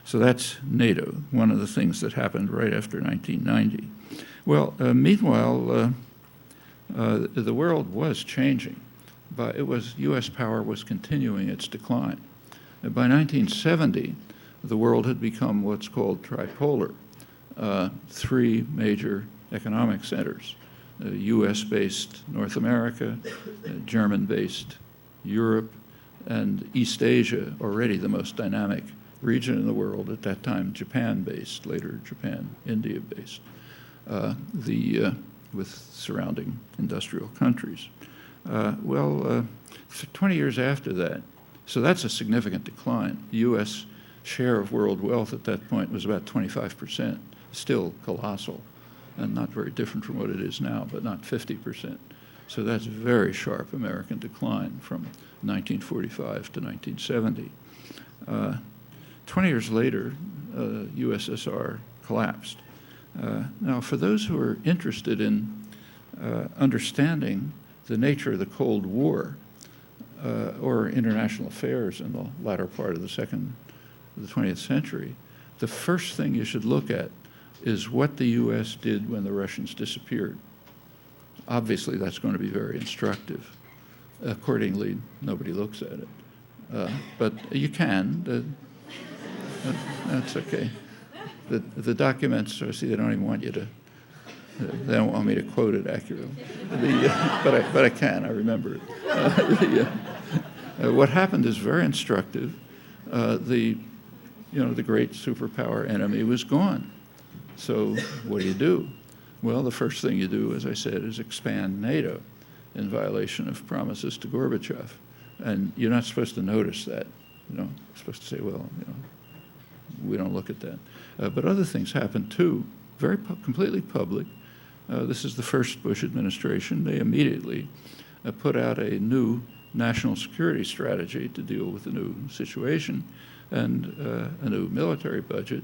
So that's NATO, one of the things that happened right after 1990. Well, meanwhile, the world was changing, but U.S. power was continuing its decline. By 1970, the world had become what's called tripolar, 3 major economic centers, U.S.-based North America, German-based Europe, and East Asia, already the most dynamic region in the world at that time, Japan-based, later Japan, India-based, with surrounding industrial countries. 20 years after that, so that's a significant decline. The U.S. share of world wealth at that point was about 25%, still colossal, and not very different from what it is now, but not 50%. So that's a very sharp American decline from 1945 to 1970. 20 years later, USSR collapsed. Now, for those who are interested in understanding the nature of the Cold War or international affairs in the latter part of the 20th century, the first thing you should look at is what the U.S. did when the Russians disappeared. Obviously, that's going to be very instructive. Accordingly, nobody looks at it. But you can. That's okay. The documents, see, they don't even want you to, they don't want me to quote it accurately. But I can, I remember it. What happened is very instructive. The great superpower enemy was gone. So what do? Well, the first thing you do, as I said, is expand NATO in violation of promises to Gorbachev. And you're not supposed to notice that. You're supposed to say, well, we don't look at that. But other things happened too, completely public. This is the first Bush administration. They immediately put out a new national security strategy to deal with the new situation and a new military budget.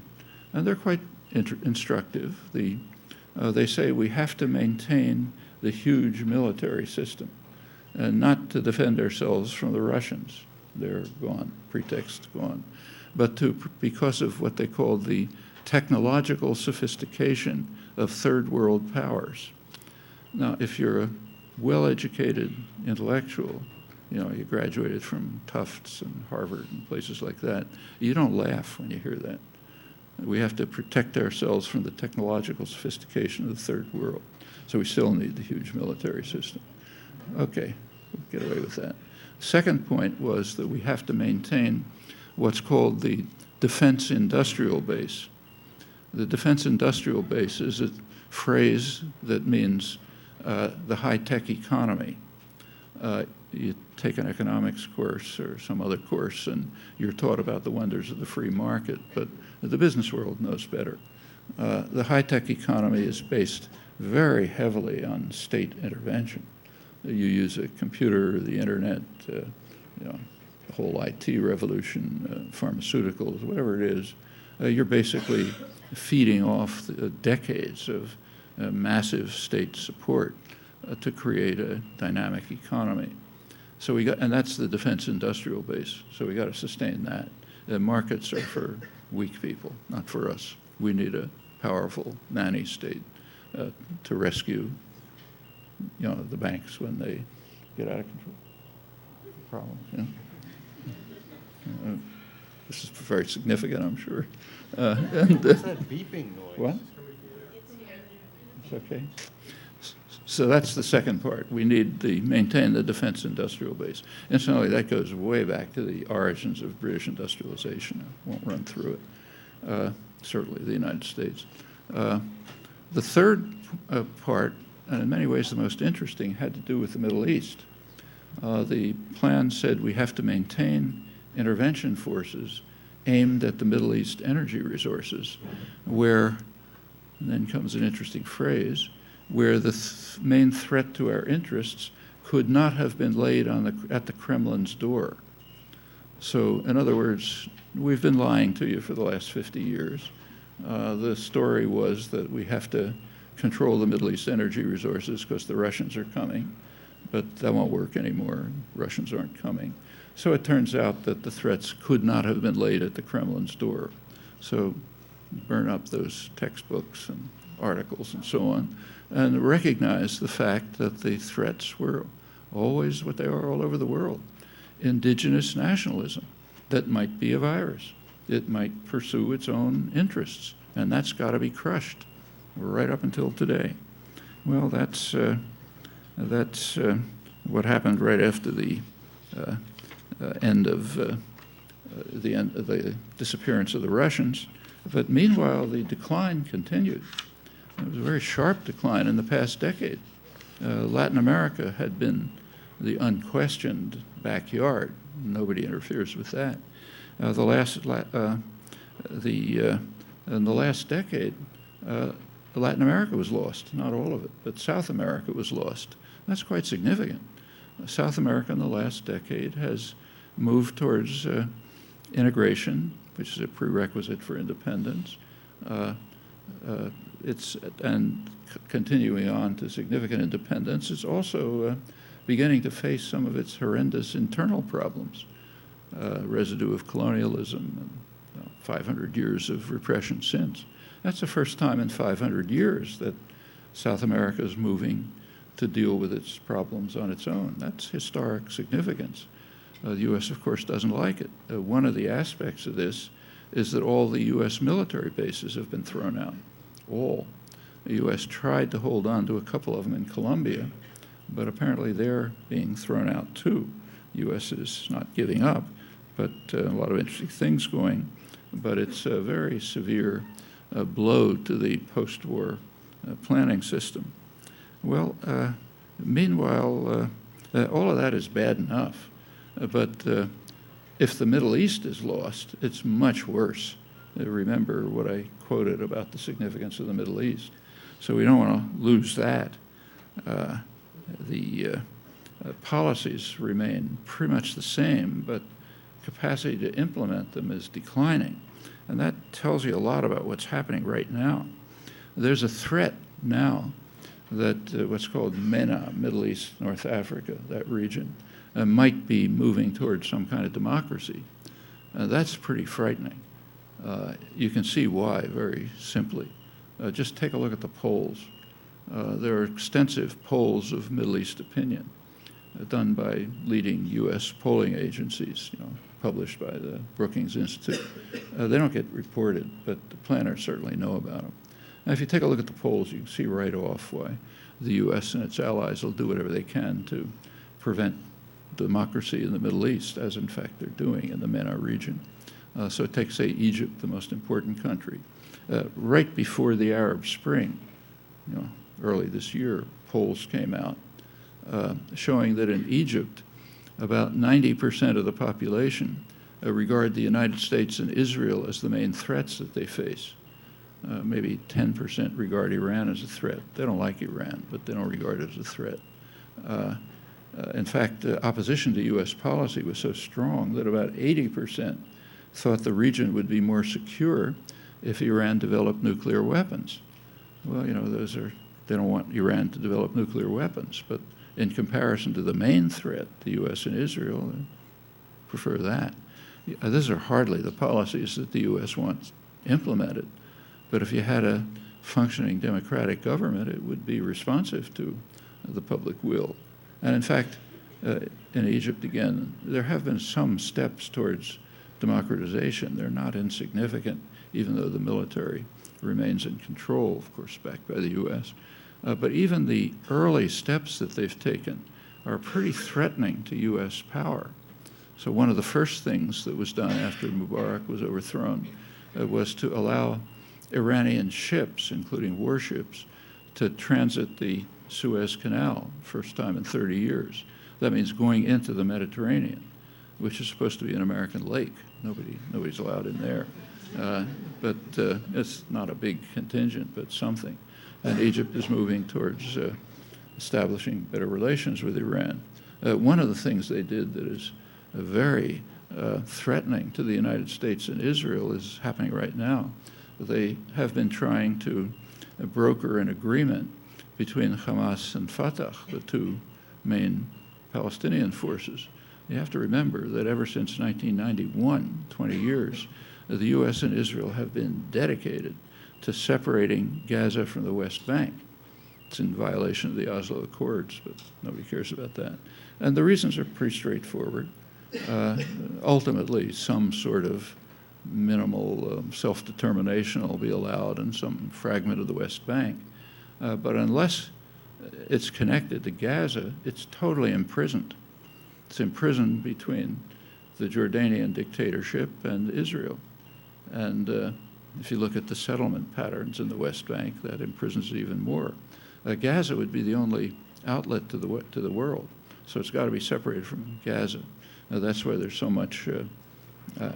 And they're quite instructive. They say we have to maintain the huge military system and not to defend ourselves from the Russians. They're gone, pretext gone. But because of what they call the technological sophistication of third world powers. Now, if you're a well-educated intellectual, you graduated from Tufts and Harvard and places like that, you don't laugh when you hear that. We have to protect ourselves from the technological sophistication of the third world. So we still need the huge military system. Okay, get away with that. Second point was that we have to maintain what's called the defense industrial base. The defense industrial base is a phrase that means the high-tech economy. You take an economics course or some other course and you're taught about the wonders of the free market, but the business world knows better. The high-tech economy is based very heavily on state intervention. You use a computer, the internet, the whole IT revolution, pharmaceuticals, whatever it is, you're basically feeding off the decades of massive state support to create a dynamic economy. So and that's the defense industrial base. So we got to sustain that. The markets are for weak people, not for us. We need a powerful nanny state to rescue, the banks when they get out of control. Problems. This is very significant, I'm sure. What's that beeping noise? What? It's okay. So that's the second part. We need to maintain the defense industrial base. Incidentally, that goes way back to the origins of British industrialization. I won't run through it. Certainly the United States. The third part, and in many ways the most interesting, had to do with the Middle East. The plan said we have to maintain intervention forces aimed at the Middle East energy resources, where, and then comes an interesting phrase, where the main threat to our interests could not have been laid at the Kremlin's door. So, in other words, we've been lying to you for the last 50 years. The story was that we have to control the Middle East energy resources because the Russians are coming, but that won't work anymore. Russians aren't coming. So it turns out that the threats could not have been laid at the Kremlin's door. So burn up those textbooks and articles and so on, and recognize the fact that the threats were always what they are all over the world. Indigenous nationalism, that might be a virus. It might pursue its own interests, and that's got to be crushed right up until today. Well, that's what happened right after the end of the disappearance of the Russians. But meanwhile, the decline continued. It was a very sharp decline in the past decade. Latin America had been the unquestioned backyard. Nobody interferes with that. In the last decade, Latin America was lost. Not all of it, but South America was lost. That's quite significant. South America in the last decade has moved towards integration, which is a prerequisite for independence. And continuing on to significant independence, it's also beginning to face some of its horrendous internal problems, residue of colonialism, and 500 years of repression since. That's the first time in 500 years that South America is moving to deal with its problems on its own. That's historic significance. The U.S., of course, doesn't like it. One of the aspects of this is that all the U.S. military bases have been thrown out. All. The U.S. tried to hold on to a couple of them in Colombia, but apparently they're being thrown out too. The U.S. is not giving up, but a lot of interesting things going. But it's a very severe blow to the post-war planning system. Well, meanwhile, all of that is bad enough. But if the Middle East is lost, it's much worse. Remember what I quoted about the significance of the Middle East. So we don't want to lose that. The policies remain pretty much the same, but capacity to implement them is declining. And that tells you a lot about what's happening right now. There's a threat now that what's called MENA, Middle East, North Africa, that region, might be moving towards some kind of democracy. That's pretty frightening. You can see why very simply. Just take a look at the polls. There are extensive polls of Middle East opinion done by leading U.S. polling agencies, published by the Brookings Institute. They don't get reported, but the planners certainly know about them. Now, if you take a look at the polls, you can see right off why the U.S. and its allies will do whatever they can to prevent democracy in the Middle East, as in fact they're doing in the MENA region. So take, say, Egypt, the most important country. Right before the Arab Spring, early this year, polls came out showing that in Egypt, about 90% of the population regard the United States and Israel as the main threats that they face. Maybe 10% regard Iran as a threat. They don't like Iran, but they don't regard it as a threat. In fact, opposition to U.S. policy was so strong that about 80% thought the region would be more secure if Iran developed nuclear weapons. Well, they don't want Iran to develop nuclear weapons, but in comparison to the main threat, the U.S. and Israel, they prefer that. These are hardly the policies that the U.S. wants implemented, but if you had a functioning democratic government, it would be responsive to the public will. And in fact, in Egypt, again, there have been some steps towards democratization. They're not insignificant, even though the military remains in control, of course, backed by the U.S. But even the early steps that they've taken are pretty threatening to U.S. power. So one of the first things that was done after Mubarak was overthrown was to allow Iranian ships, including warships, to transit the Suez Canal, first time in 30 years. That means going into the Mediterranean, which is supposed to be an American lake. Nobody's allowed in there. But it's not a big contingent, but something. And Egypt is moving towards establishing better relations with Iran. One of the things they did that is very threatening to the United States and Israel is happening right now. They have been trying to broker an agreement between Hamas and Fatah, the two main Palestinian forces. You have to remember that ever since 1991, 20 years, the U.S. and Israel have been dedicated to separating Gaza from the West Bank. It's in violation of the Oslo Accords, but nobody cares about that. And the reasons are pretty straightforward. Ultimately, some sort of minimal self-determination will be allowed in some fragment of the West Bank. But unless it's connected to Gaza, it's totally imprisoned. It's imprisoned between the Jordanian dictatorship and Israel. And if you look at the settlement patterns in the West Bank, that imprisons it even more. Gaza would be the only outlet to the world, so it's got to be separated from Gaza. That's why there's so much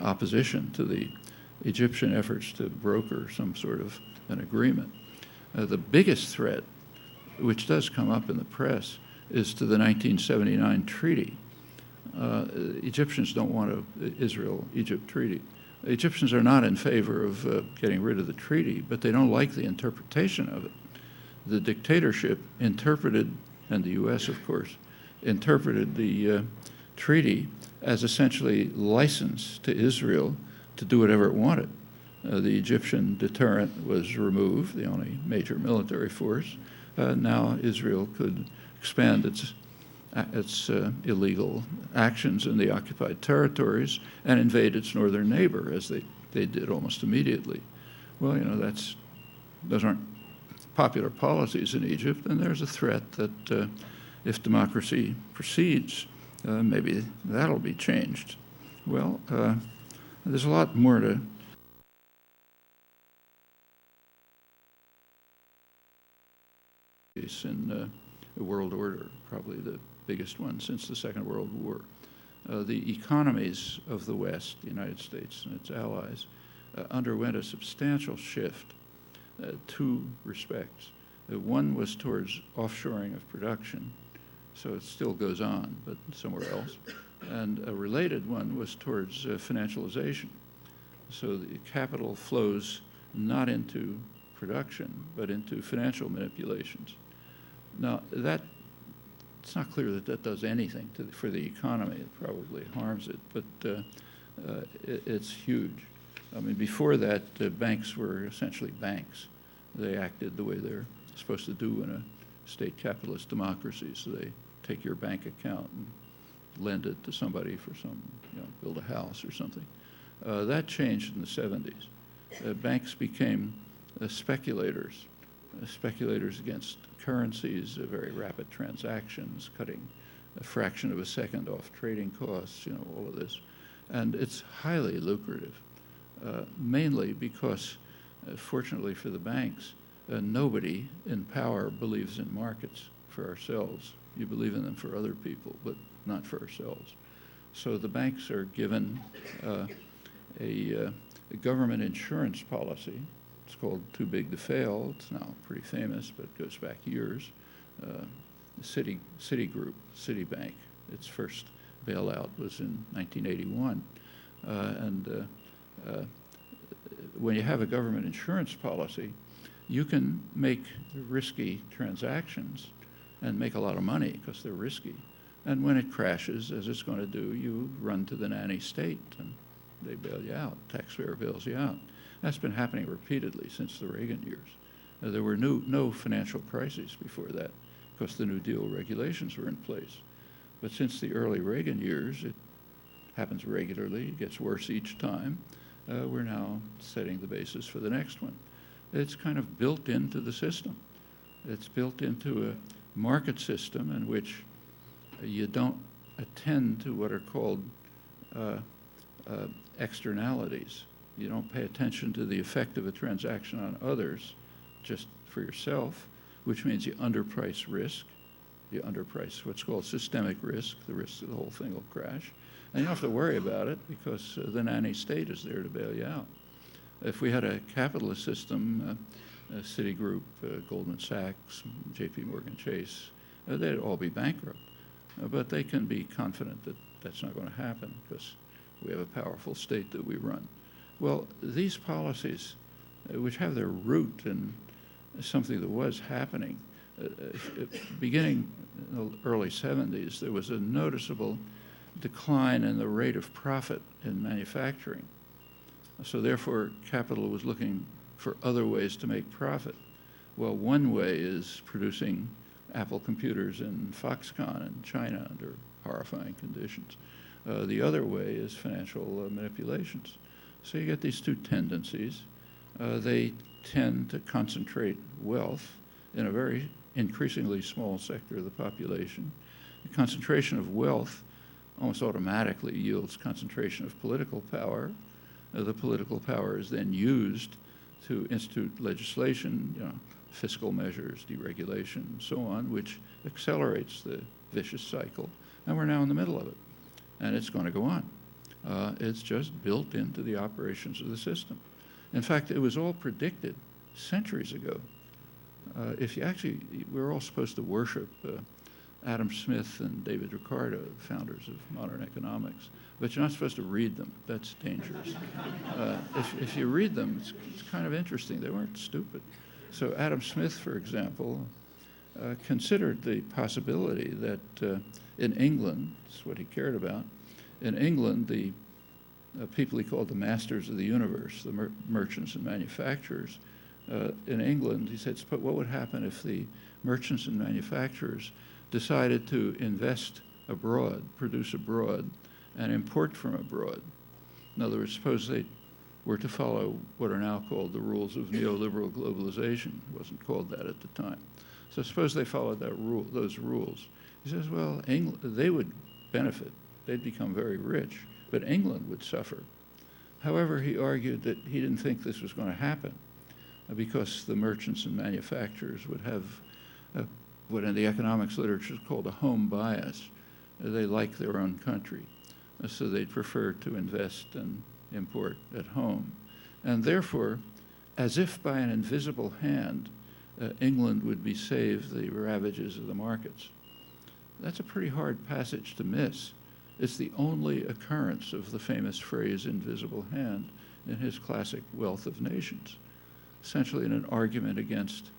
opposition to the Egyptian efforts to broker some sort of an agreement. The biggest threat, which does come up in the press, is to the 1979 treaty. Egyptians don't want an Israel-Egypt treaty. Egyptians are not in favor of getting rid of the treaty, but they don't like the interpretation of it. The dictatorship interpreted, and the U.S., of course, interpreted the treaty as essentially license to Israel to do whatever it wanted. The Egyptian deterrent was removed, the only major military force. Now Israel could expand its illegal actions in the occupied territories and invade its northern neighbor, as they did almost immediately. Well, those aren't popular policies in Egypt, and there's a threat that if democracy proceeds, maybe that'll be changed. Well, there's a lot more to in the world order, probably the biggest one since the Second World War. The economies of the West, the United States and its allies, underwent a substantial shift, two respects. One was towards offshoring of production, so it still goes on, but somewhere else. And a related one was towards financialization. So the capital flows not into production, but into financial manipulations. Now, it's not clear that that does anything for the economy. It probably harms it, but it's huge. I mean, before that, banks were essentially banks. They acted the way they're supposed to do in a state capitalist democracy. So they take your bank account and lend it to somebody for some, build a house or something. That changed in the 70s. Banks became speculators against currencies, very rapid transactions, cutting a fraction of a second off trading costs, all of this. And it's highly lucrative, mainly because, fortunately for the banks, nobody in power believes in markets for ourselves. You believe in them for other people, but not for ourselves. So the banks are given a government insurance policy. It's called Too Big to Fail. It's now pretty famous, but it goes back years. Citigroup, Citibank, its first bailout was in 1981. When you have a government insurance policy, you can make risky transactions and make a lot of money because they're risky. And when it crashes, as it's going to do, you run to the nanny state and they bail you out, taxpayer bails you out. That's been happening repeatedly since the Reagan years. There were no financial crises before that because the New Deal regulations were in place. But since the early Reagan years, it happens regularly, it gets worse each time. We're now setting the basis for the next one. It's kind of built into the system. It's built into a market system in which you don't attend to what are called externalities. You don't pay attention to the effect of a transaction on others just for yourself, which means you underprice risk. You underprice what's called systemic risk, the risk that the whole thing will crash. And you don't have to worry about it because the nanny state is there to bail you out. If we had a capitalist system, Citigroup, Goldman Sachs, JP Morgan Chase, they'd all be bankrupt. But they can be confident that that's not going to happen because we have a powerful state that we run. Well, these policies, which have their root in something that was happening, beginning in the early 70s, there was a noticeable decline in the rate of profit in manufacturing. So therefore, capital was looking for other ways to make profit. Well, one way is producing Apple computers in Foxconn in China under horrifying conditions. The other way is financial manipulations. So you get these two tendencies. They tend to concentrate wealth in a very increasingly small sector of the population. The concentration of wealth almost automatically yields concentration of political power. The political power is then used to institute legislation, fiscal measures, deregulation, and so on, which accelerates the vicious cycle. And we're now in the middle of it. And it's going to go on. It's just built into the operations of the system. In fact, it was all predicted centuries ago. We're all supposed to worship Adam Smith and David Ricardo, founders of modern economics, but you're not supposed to read them. That's dangerous. If you read them, it's kind of interesting. They weren't stupid. So Adam Smith, for example, considered the possibility that in England, that's what he cared about, in England, the people he called the masters of the universe, the merchants and manufacturers, in England, he said, what would happen if the merchants and manufacturers decided to invest abroad, produce abroad, and import from abroad? In other words, suppose they were to follow what are now called the rules of neoliberal globalization. It wasn't called that at the time. So suppose they followed those rules. He says, well, they would benefit. They'd become very rich, but England would suffer. However, he argued that he didn't think this was going to happen because the merchants and manufacturers would have what in the economics literature is called a home bias. They like their own country, so they'd prefer to invest and import at home. And therefore, as if by an invisible hand, England would be saved the ravages of the markets. That's a pretty hard passage to miss. It's the only occurrence of the famous phrase invisible hand in his classic Wealth of Nations, essentially in an argument against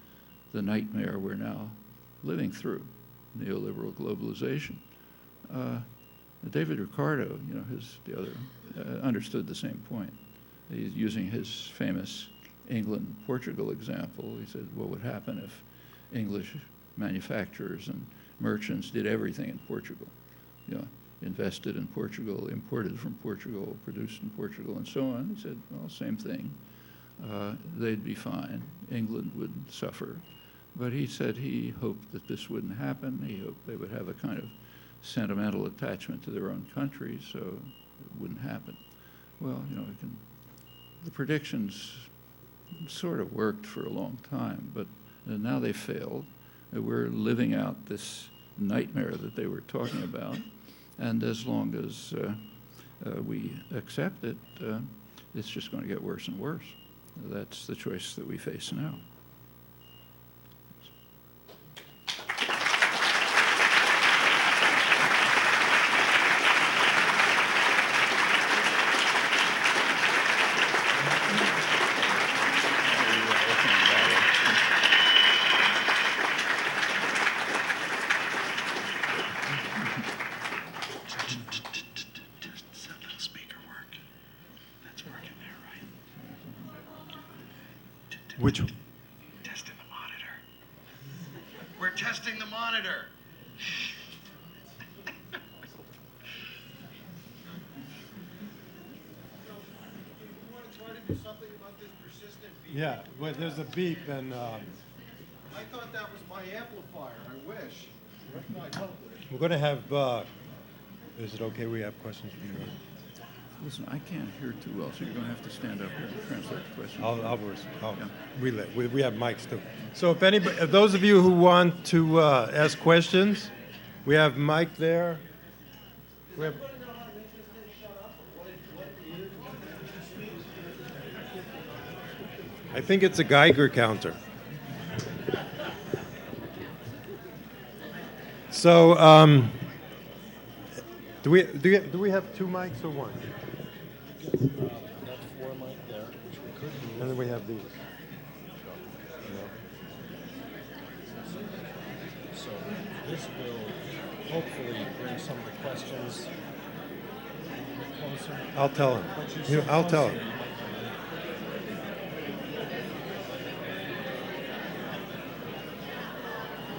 the nightmare we're now living through, neoliberal globalization. David Ricardo, the other, understood the same point. He's using his famous England-Portugal example. He said, what would happen if English manufacturers and merchants did everything in Portugal? Invested in Portugal, imported from Portugal, produced in Portugal, and so on. He said, well, same thing. They'd be fine. England would suffer. But he said he hoped that this wouldn't happen. He hoped they would have a kind of sentimental attachment to their own country, so it wouldn't happen. Well, the predictions sort of worked for a long time, but now they failed. We're living out this nightmare that they were talking about, and as long as we accept it, it's just going to get worse and worse. That's the choice that we face now. Which? Testing the monitor. We're testing the monitor. You want to try to do something about this persistent beep? Yeah, well, there's a beep, and I thought that was my amplifier. I wish. No, I don't wish. we're going to have. Is it okay? We have questions from you. Listen, I can't hear too well, so you're going to have to stand up here and translate the question. I'll Yeah. relay. We have mics too. So if those of you who want to ask questions, we have Mike there. We have. I think it's a Geiger counter. So, do we have two mics or one? That's 4 mic there, which we could do. And then we have these. So this will hopefully bring some of the questions closer. I'll tell him. But you're so I'll close tell here, him. you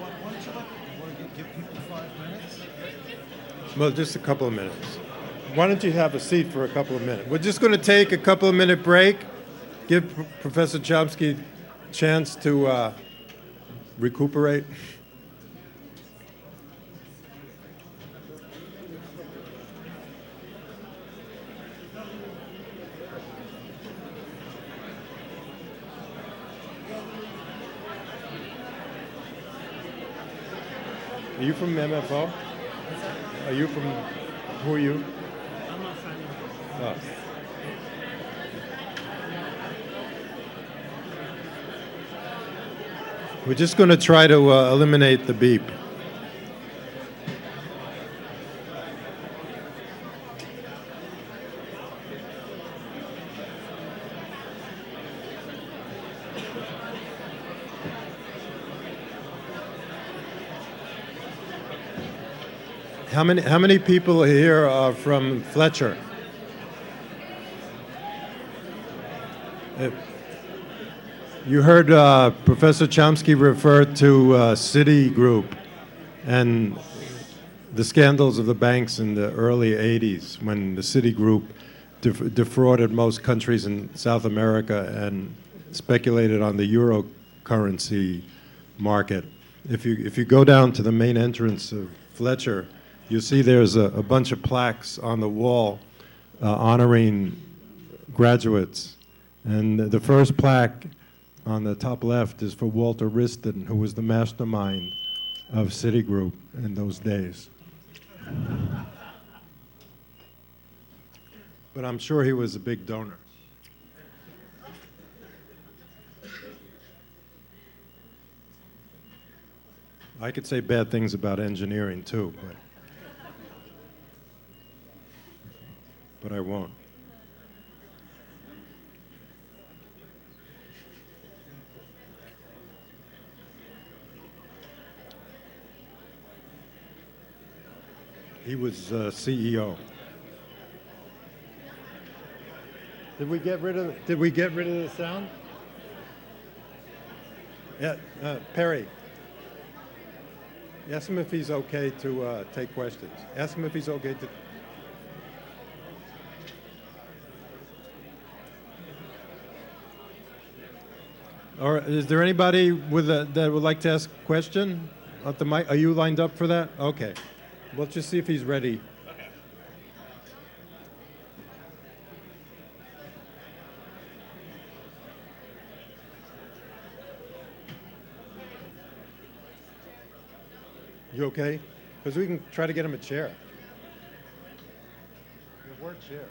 might not- Why don't you want to give people 5 minutes? Well, just a couple of minutes. Why don't you have a seat for a couple of minutes? We're just going to take a couple of minute break, give Professor Chomsky a chance to recuperate. Are you from MFO? Are you from, who are you? I'm not from Oh. We're just going to try to eliminate the beep. How many people here are from Fletcher? You heard Professor Chomsky refer to Citigroup and the scandals of the banks in the early 80s when the Citigroup defrauded most countries in South America and speculated on the euro currency market. If you go down to the main entrance of Fletcher, you'll see there's a bunch of plaques on the wall honoring graduates. And the first plaque on the top left is for Walter Wriston, who was the mastermind of Citigroup in those days. But I'm sure he was a big donor. I could say bad things about engineering too, but I won't. He was CEO. Did we get rid of the sound? Yeah, Perry. Ask him if he's okay to take questions. Ask him if he's okay to. Or is there anybody that would like to ask a question at the mic? Are you lined up for that? Okay. We'll just see if he's ready. You okay? Because we can try to get him a chair. Your word chair.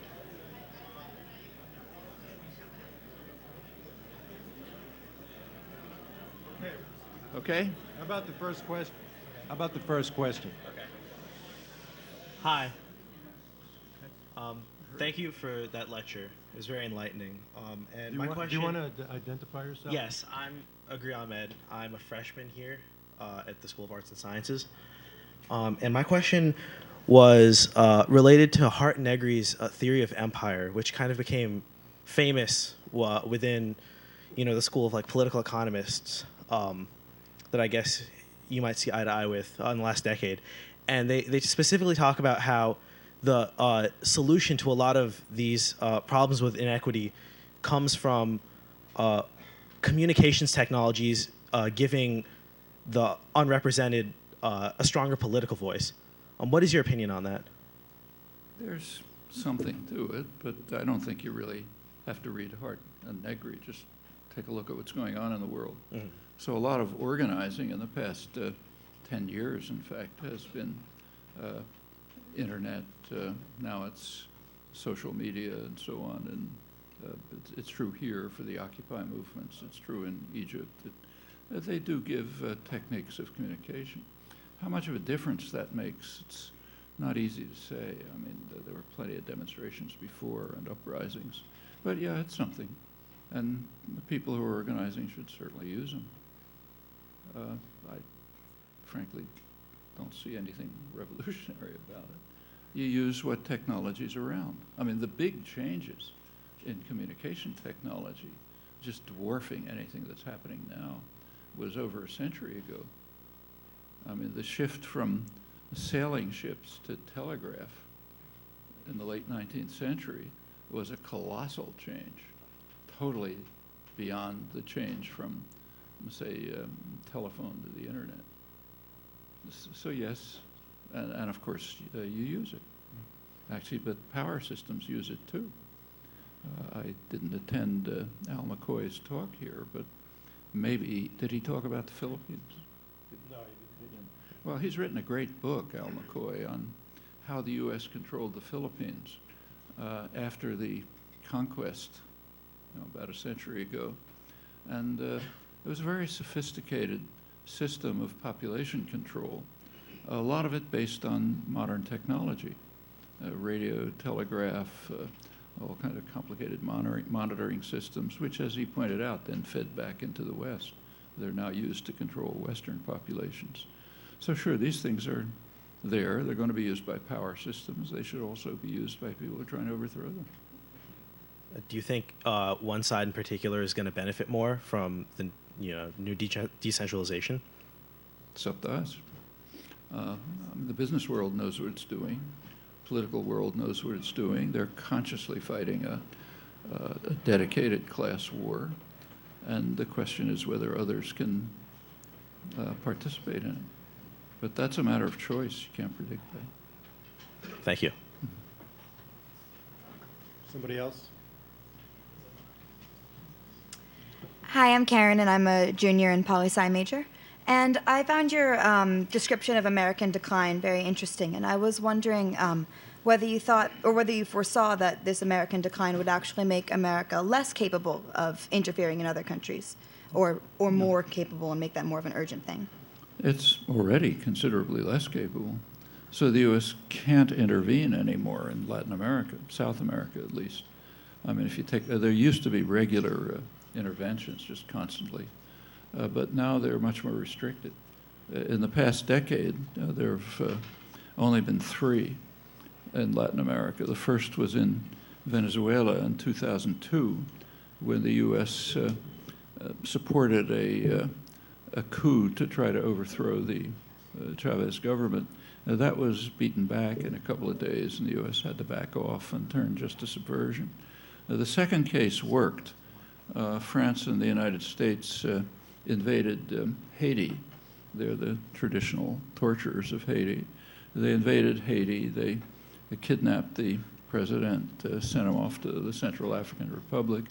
Okay? How about the first question? How about the first question? Hi. Thank you for that lecture. It was very enlightening. And my question. Do you want to identify yourself? Yes, I'm Agri Ahmed. I'm a freshman here at the School of Arts and Sciences. And my question was related to Hart Negri's theory of empire, which kind of became famous within, the school of like political economists that I guess you might see eye to eye with in the last decade. And they specifically talk about how the solution to a lot of these problems with inequity comes from communications technologies giving the unrepresented a stronger political voice. What is your opinion on that? There's something to it, but I don't think you really have to read Hart and Negri. Just take a look at what's going on in the world. Mm-hmm. So a lot of organizing in the past 10 years, in fact, has been internet. Now it's social media and so on. And it's true here for the Occupy movements. It's true in Egypt. They do give techniques of communication. How much of a difference that makes, it's not easy to say. I mean, there were plenty of demonstrations before and uprisings. But yeah, it's something. And the people who are organizing should certainly use them. I frankly don't see anything revolutionary about it. You use what technology's around. I mean, the big changes in communication technology, just dwarfing anything that's happening now, was over a century ago. I mean, the shift from sailing ships to telegraph in the late 19th century was a colossal change, totally beyond the change from, say, telephone to the internet. So yes, and of course you use it. Actually, but power systems use it too. I didn't attend Al McCoy's talk here, but maybe, did he talk about the Philippines? No, he didn't. Well, he's written a great book, Al McCoy, on how the U.S. controlled the Philippines after the conquest, about a century ago. And it was a very sophisticated system of population control, a lot of it based on modern technology, radio, telegraph, all kind of complicated monitoring systems, which, as he pointed out, then fed back into the West. They're now used to control Western populations. So sure, these things are there. They're going to be used by power systems. They should also be used by people who are trying to overthrow them. Do you think one side in particular is going to benefit more from the new decentralization? It's up to us. The business world knows what it's doing. Political world knows what it's doing. They're consciously fighting a dedicated class war. And the question is whether others can participate in it. But that's a matter of choice. You can't predict that. Thank you. Somebody else? Hi, I'm Karen, and I'm a junior and poli-sci major. And I found your description of American decline very interesting, and I was wondering whether you thought or whether you foresaw that this American decline would actually make America less capable of interfering in other countries, or more capable and make that more of an urgent thing. It's already considerably less capable. So the U.S. can't intervene anymore in Latin America, South America at least. I mean, if you take, there used to be regular interventions just constantly, but now they're much more restricted. In the past decade, there have only been 3 in Latin America. The first was in Venezuela in 2002, when the U.S. Supported a coup to try to overthrow the Chavez government. That was beaten back in a couple of days, and the U.S. had to back off and turn just to subversion. The second case worked. France and the United States invaded Haiti. They're the traditional torturers of Haiti. They invaded Haiti. They kidnapped the president, sent him off to the Central African Republic,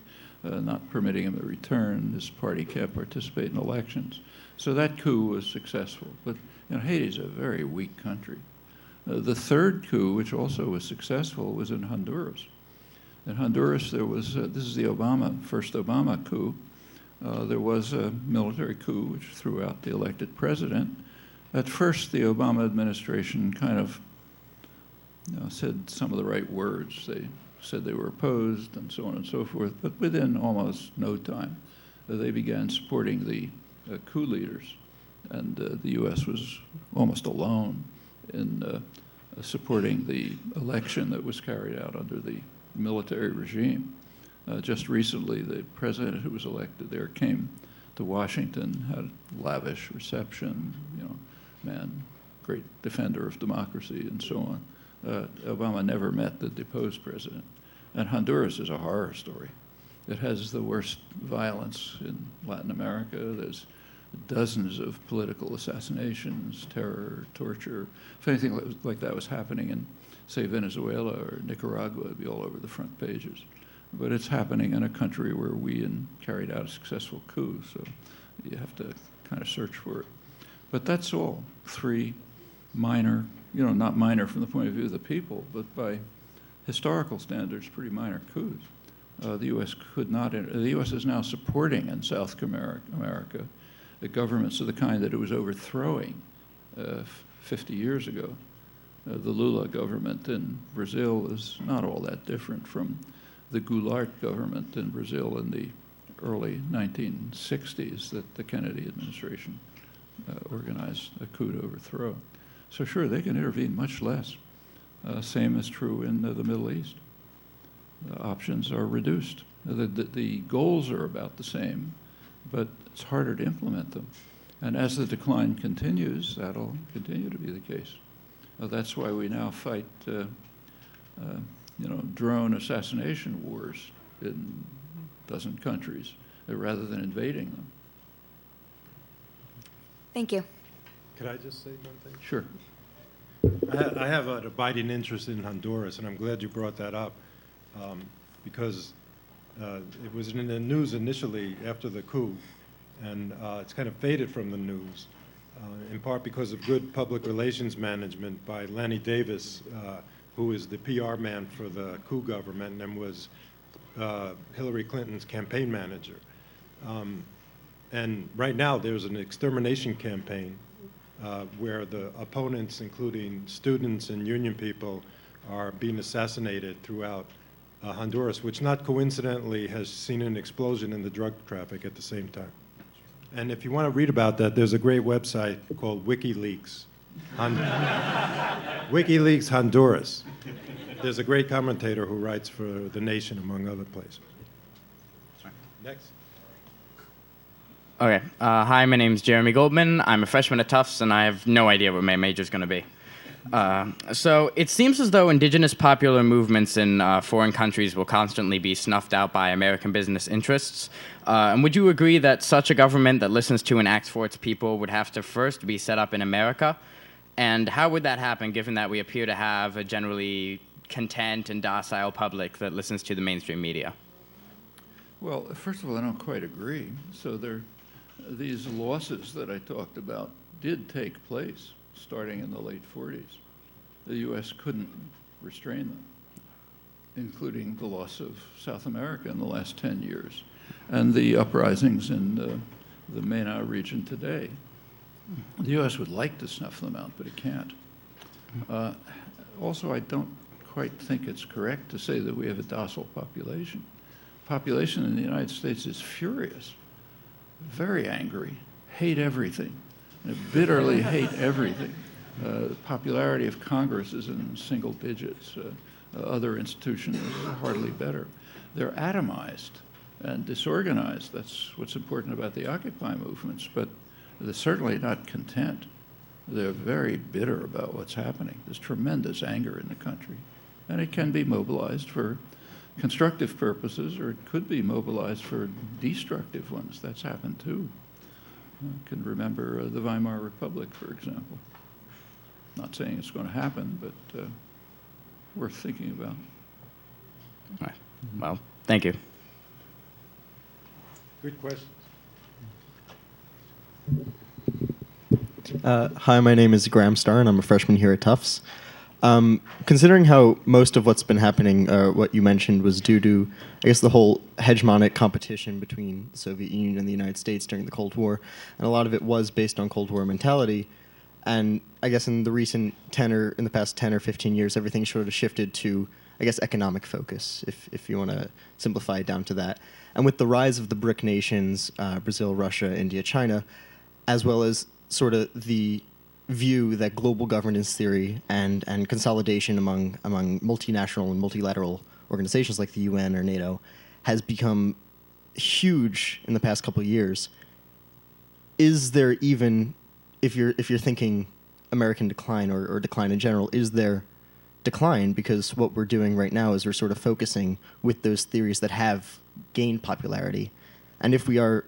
not permitting him to return. His party can't participate in elections. So that coup was successful. But Haiti's a very weak country. The third coup, which also was successful, was in Honduras. In Honduras, there was, this is the first Obama coup. There was a military coup which threw out the elected president. At first, the Obama administration kind of said some of the right words. They said they were opposed and so on and so forth. But within almost no time, they began supporting the coup leaders. And the U.S. was almost alone in supporting the election that was carried out under the military regime. Just recently, the president who was elected there came to Washington, had a lavish reception, man, great defender of democracy and so on. Obama never met the deposed president. And Honduras is a horror story. It has the worst violence in Latin America. There's dozens of political assassinations, terror, torture. If anything like that was happening in, say, Venezuela or Nicaragua, it'd be all over the front pages. But it's happening in a country where we carried out a successful coup, so you have to kind of search for it. But that's all. 3 minor, not minor from the point of view of the people, but by historical standards, pretty minor coups. The U.S. could not, the U.S. is now supporting in South America the governments of the kind that it was overthrowing 50 years ago. The Lula government in Brazil is not all that different from the Goulart government in Brazil in the early 1960s that the Kennedy administration organized a coup to overthrow. So sure, they can intervene much less. Same is true in the Middle East. The options are reduced. The goals are about the same, but it's harder to implement them. And as the decline continues, that'll continue to be the case. That's why we now fight drone assassination wars in a dozen countries rather than invading them. Thank you. Could I just say one thing? Sure. I have an abiding interest in Honduras, and I'm glad you brought that up because it was in the news initially after the coup, and it's kind of faded from the news, in part because of good public relations management by Lanny Davis, who is the PR man for the coup government and was Hillary Clinton's campaign manager. And right now there's an extermination campaign where the opponents, including students and union people, are being assassinated throughout Honduras, which not coincidentally has seen an explosion in the drug traffic at the same time. And if you want to read about that, there's a great website called WikiLeaks. WikiLeaks Honduras. There's a great commentator who writes for The Nation, among other places. Next. Okay. Hi, my name's Jeremy Goldman. I'm a freshman at Tufts, and I have no idea what my major's going to be. So it seems as though indigenous popular movements in foreign countries will constantly be snuffed out by American business interests. And would you agree that such a government that listens to and acts for its people would have to first be set up in America? And how would that happen, given that we appear to have a generally content and docile public that listens to the mainstream media? Well, first of all, I don't quite agree. So these losses that I talked about did take place starting in the late 40s. The U.S. couldn't restrain them, including the loss of South America in the last 10 years and the uprisings in the MENA region today. The U.S. would like to snuff them out, but it can't. Also, I don't quite think it's correct to say that we have a docile population. Population in the United States is furious, very angry, hate everything, bitterly hate everything. The popularity of Congress is in single digits. Other institutions are hardly better. They're atomized and disorganized. That's what's important about the Occupy movements, but they're certainly not content. They're very bitter about what's happening. There's tremendous anger in the country, and it can be mobilized for constructive purposes, or it could be mobilized for destructive ones. That's happened too. I can remember the Weimar Republic, for example. Not saying it's going to happen, but worth thinking about. All right. Well, thank you. Good question. Hi, my name is Graham Starr, and I'm a freshman here at Tufts. Considering how most of what's been happening, what you mentioned, was due to, I guess, the whole hegemonic competition between the Soviet Union and the United States during the Cold War, and a lot of it was based on Cold War mentality, and I guess in the past 10 or 15 years, everything sort of shifted to, I guess, economic focus, if you want to simplify it down to that. And with the rise of the BRIC nations, Brazil, Russia, India, China, as well as sort of the view that global governance theory and consolidation among multinational and multilateral organizations like the UN or NATO has become huge in the past couple of years, is there even, if you're thinking American decline or decline in general, is there decline? Because what we're doing right now is we're sort of focusing with those theories that have gained popularity. And if we are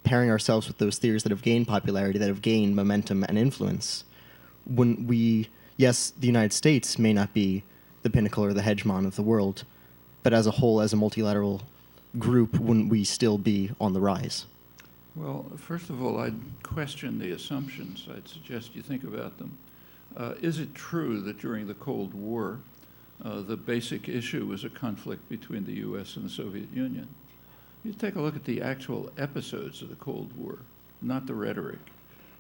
pairing ourselves with those theories that have gained popularity, that have gained momentum and influence, when yes, the United States may not be the pinnacle or the hegemon of the world, but as a whole, as a multilateral group, wouldn't we still be on the rise? Well, first of all, I'd question the assumptions. I'd suggest you think about them. Is it true that during the Cold War, the basic issue was a conflict between the U.S. and the Soviet Union? You take a look at the actual episodes of the Cold War, not the rhetoric.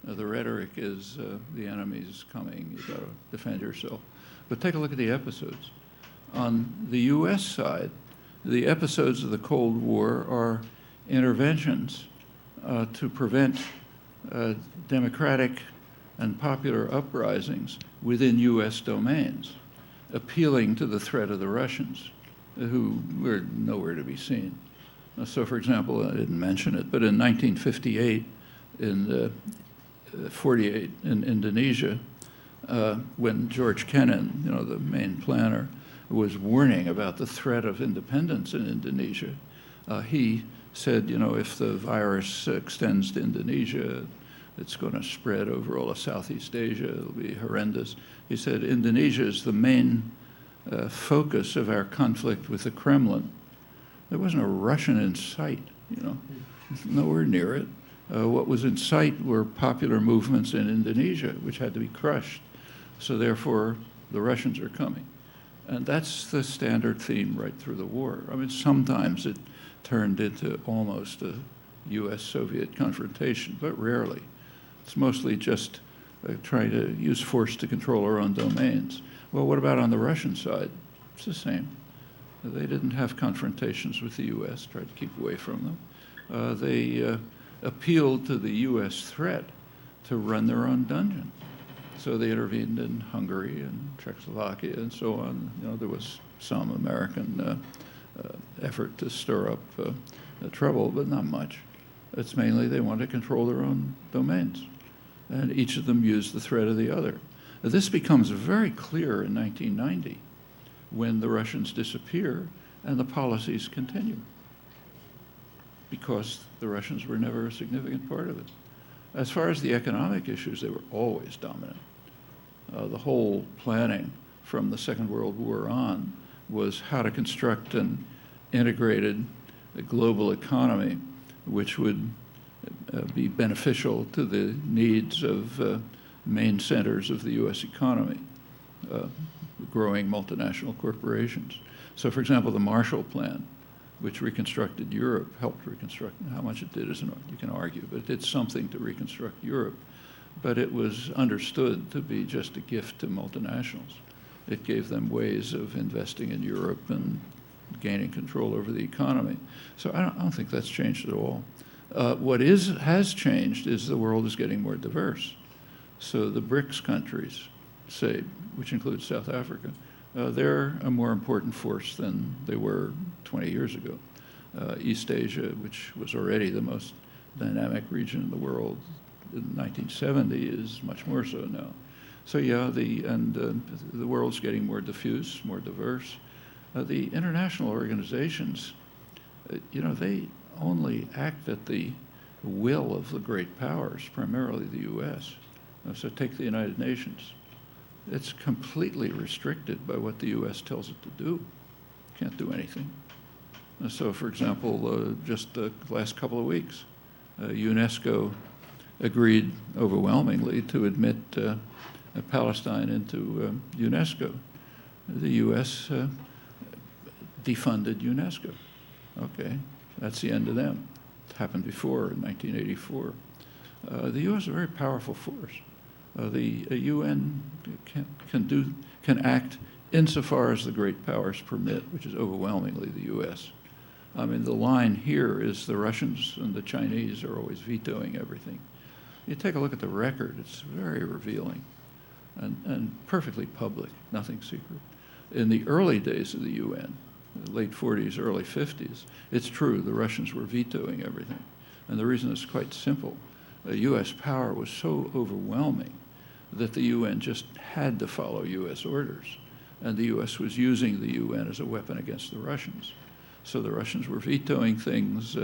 The rhetoric is the enemy's coming, you've got to defend yourself. But take a look at the episodes. On the U.S. side, the episodes of the Cold War are interventions to prevent democratic and popular uprisings within U.S. domains, appealing to the threat of the Russians, who were nowhere to be seen. So, for example, I didn't mention it, but in 1958, in 48 in Indonesia, when George Kennan, the main planner, was warning about the threat of independence in Indonesia, he said, if the virus extends to Indonesia, it's going to spread over all of Southeast Asia. It'll be horrendous. He said, Indonesia is the main focus of our conflict with the Kremlin. There wasn't a Russian in sight, nowhere near it. What was in sight were popular movements in Indonesia, which had to be crushed. So therefore, the Russians are coming. And that's the standard theme right through the war. I mean, sometimes it turned into almost a U.S.-Soviet confrontation, but rarely. It's mostly just trying to use force to control our own domains. Well, what about on the Russian side? It's the same. They didn't have confrontations with the U.S., tried to keep away from them. They appealed to the U.S. threat to run their own dungeon. So they intervened in Hungary and Czechoslovakia and so on. There was some American effort to stir up trouble, but not much. It's mainly they wanted to control their own domains. And each of them used the threat of the other. This becomes very clear in 1990 when the Russians disappear and the policies continue, because the Russians were never a significant part of it. As far as the economic issues, they were always dominant. The whole planning from the Second World War on was how to construct an integrated global economy which would be beneficial to the needs of main centers of the U.S. economy, growing multinational corporations. So, for example, the Marshall Plan, which reconstructed Europe, helped reconstruct, how much it did, you can argue, but it did something to reconstruct Europe. But it was understood to be just a gift to multinationals. It gave them ways of investing in Europe and gaining control over the economy. So I don't think that's changed at all. What has changed is the world is getting more diverse. So the BRICS countries, say, which includes South Africa, they're a more important force than they were 20 years ago. East Asia, which was already the most dynamic region in the world in 1970, is much more so now. So yeah, the world's getting more diffuse, more diverse. The international organizations, they only act at the will of the great powers, primarily the U.S. So take the United Nations. It's completely restricted by what the U.S. tells it to do. Can't do anything. So, for example, just the last couple of weeks, UNESCO agreed overwhelmingly to admit Palestine into UNESCO. The U.S. Defunded UNESCO. Okay, that's the end of them. It happened before in 1984. The U.S. is a very powerful force. The UN can act insofar as the great powers permit, which is overwhelmingly the U.S. I mean, the line here is the Russians and the Chinese are always vetoing everything. You take a look at the record, it's very revealing and perfectly public, nothing secret. In the early days of the UN, the late 40s, early 50s, it's true, the Russians were vetoing everything. And the reason is quite simple. U.S. power was so overwhelming that the UN just had to follow U.S. orders. And the U.S. was using the UN as a weapon against the Russians. So the Russians were vetoing things.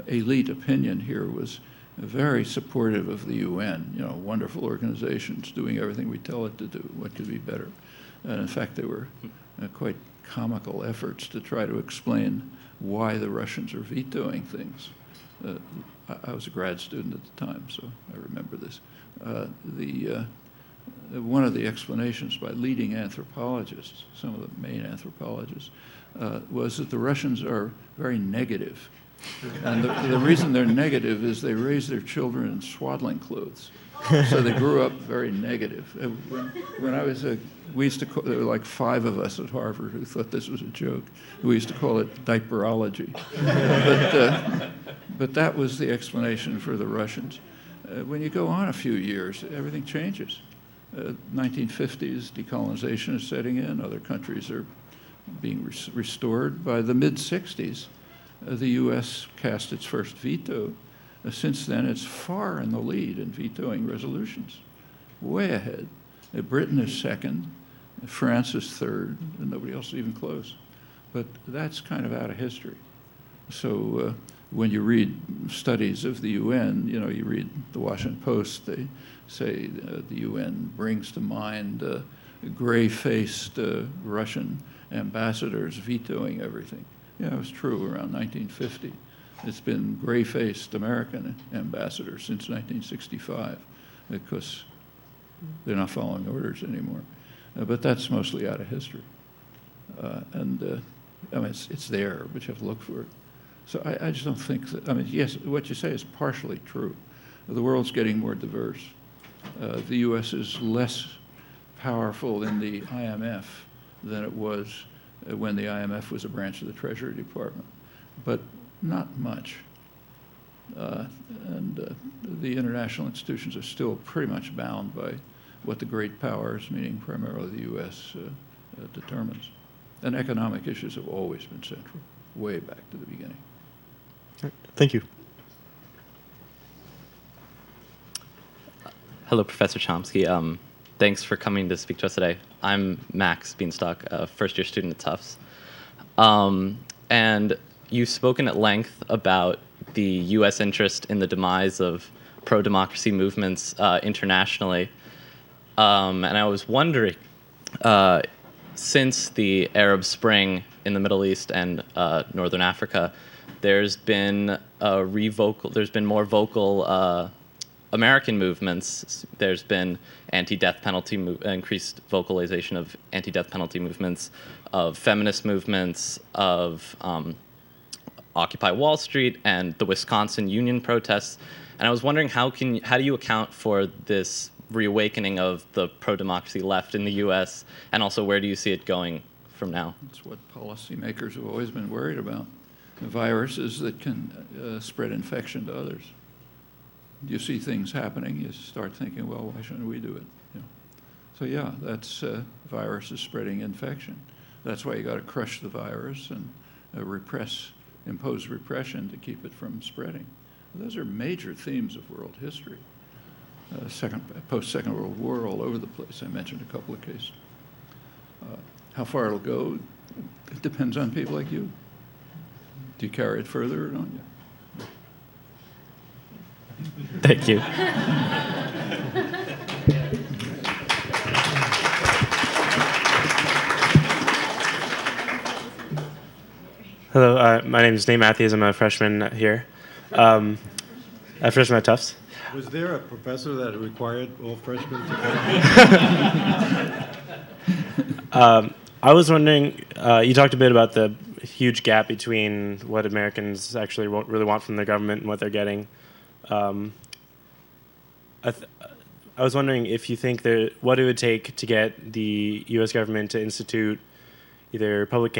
Elite opinion here was very supportive of the UN, you know, wonderful organizations doing everything we tell it to do. What could be better? And in fact, there were quite comical efforts to try to explain why the Russians are vetoing things. I was a grad student at the time, so I remember this. One of the explanations by leading anthropologists, some of the main anthropologists, was that the Russians are very negative. And the reason they're negative is they raise their children in swaddling clothes. So they grew up very negative. When I was we used to call, there were like 5 of us at Harvard who thought this was a joke. We used to call it diaperology. But that was the explanation for the Russians. When you go on a few years, everything changes. 1950s, decolonization is setting in. Other countries are being restored. By the mid-60s, the U.S. cast its first veto. Since then, it's far in the lead in vetoing resolutions, way ahead. Britain is second, France is third, and nobody else is even close. But that's kind of out of history. So when you read studies of the UN, you know, you read the Washington Post, they say the UN brings to mind gray-faced Russian ambassadors vetoing everything. Yeah, it was true around 1950. It's been gray-faced American ambassadors since 1965 because they're not following orders anymore. But that's mostly out of history. I mean, it's there, but you have to look for it. So I just don't think that, I mean, yes, what you say is partially true. The world's getting more diverse. The U.S. is less powerful in the IMF than it was when the IMF was a branch of the Treasury Department, but not much. And the international institutions are still pretty much bound by what the great powers, meaning primarily the U.S., determines. And economic issues have always been central, way back to the beginning. Thank you. Hello, Professor Chomsky. Thanks for coming to speak to us today. I'm Max Beanstalk, a first-year student at Tufts. And you've spoken at length about the U.S. interest in the demise of pro-democracy movements internationally. And I was wondering, since the Arab Spring in the Middle East and Northern Africa, there's been more vocal American movements. There's been anti-death penalty, increased vocalization of anti-death penalty movements, of feminist movements, of Occupy Wall Street and the Wisconsin union protests. And I was wondering, how do you account for this reawakening of the pro-democracy left in the U.S., and also where do you see it going from now? That's what policymakers have always been worried about. Viruses that can spread infection to others. You see things happening, you start thinking, well, why shouldn't we do it? You know? So yeah, that's viruses spreading infection. That's why you got to crush the virus and impose repression to keep it from spreading. Those are major themes of world history. Post-Second World War all over the place. I mentioned a couple of cases. How far it'll go, it depends on people like you. Do you carry it further or don't you? Thank you. Hello, my name is Nate Matthews. I'm a freshman here. A freshman at Tufts. Was there a professor that required all freshmen to come? I was wondering, you talked a bit about the huge gap between what Americans actually really want from their government and what they're getting. I was wondering if you think what it would take to get the U.S. government to institute either public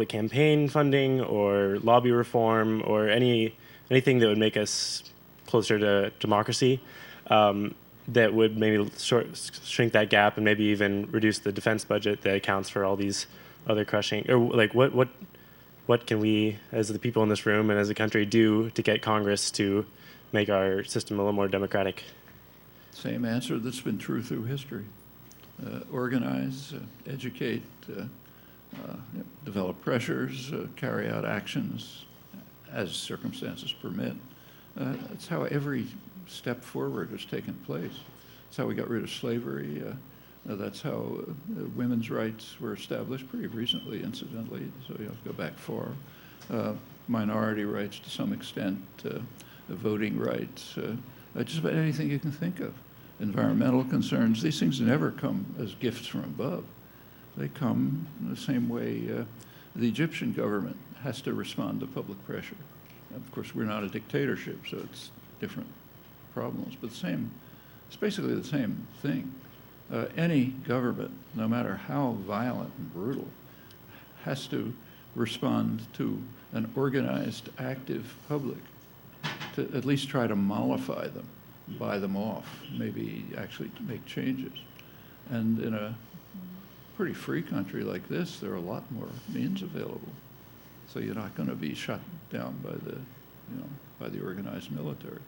campaign funding or lobby reform or anything that would make us closer to democracy, that would maybe shrink that gap and maybe even reduce the defense budget that accounts for all these other crushing, or like what can we as the people in this room and as a country do to get Congress to make our system a little more democratic? Same answer that's been true through history. Organize, educate, develop pressures, carry out actions as circumstances permit. That's how every step forward has taken place. That's how we got rid of slavery. That's how women's rights were established pretty recently, incidentally, so you have to go back far. Minority rights to some extent, voting rights, just about anything you can think of. Environmental concerns, these things never come as gifts from above. They come in the same way the Egyptian government has to respond to public pressure. Of course, we're not a dictatorship, so it's different problems, but it's basically the same thing. Any government, no matter how violent and brutal, has to respond to an organized, active public to at least try to mollify them, buy them off, maybe actually make changes. And in a pretty free country like this, there are a lot more means available. So you're not going to be shut down by the organized military.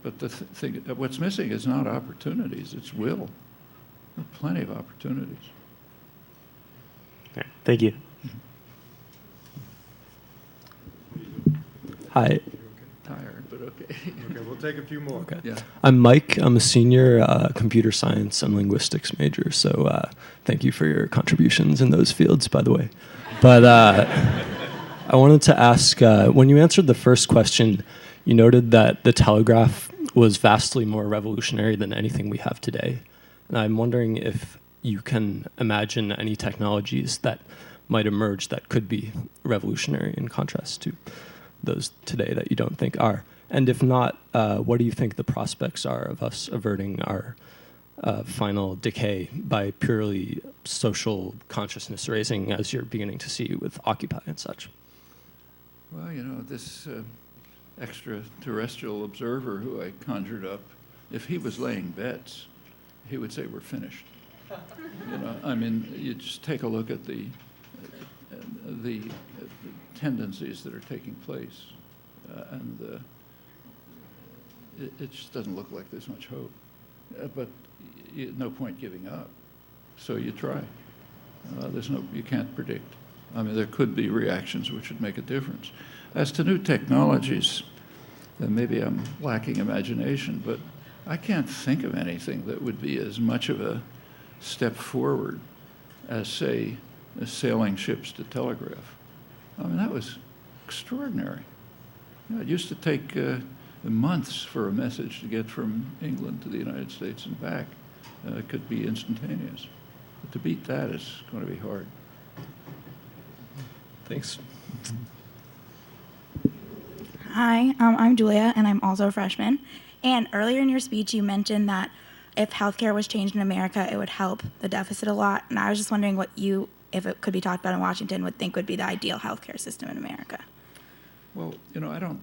But the thing, what's missing is not opportunities, it's will. There are plenty of opportunities. Okay, thank you. Hi. Tired, but okay. Okay, we'll take a few more. Okay. Yeah. I'm Mike. I'm a senior computer science and linguistics major. So thank you for your contributions in those fields, by the way. But I wanted to ask, when you answered the first question, you noted that the telegraph was vastly more revolutionary than anything we have today. And I'm wondering if you can imagine any technologies that might emerge that could be revolutionary in contrast to those today that you don't think are. And if not, what do you think the prospects are of us averting our final decay by purely social consciousness raising, as you're beginning to see with Occupy and such? Well, this extraterrestrial observer who I conjured up, if he was laying bets, he would say we're finished. You just take a look at the tendencies that are taking place, and it just doesn't look like there's much hope. But no point giving up, so you try. You can't predict. There could be reactions which would make a difference. As to new technologies, then maybe I'm lacking imagination, but I can't think of anything that would be as much of a step forward as, say, sailing ships to telegraph. That was extraordinary. It used to take months for a message to get from England to the United States and back. It could be instantaneous. But to beat that is going to be hard. Thanks. Hi, I'm Julia, and I'm also a freshman. And earlier in your speech, you mentioned that if healthcare was changed in America, it would help the deficit a lot. And I was just wondering what you, if it could be talked about in Washington, would think would be the ideal healthcare system in America. Well, I don't.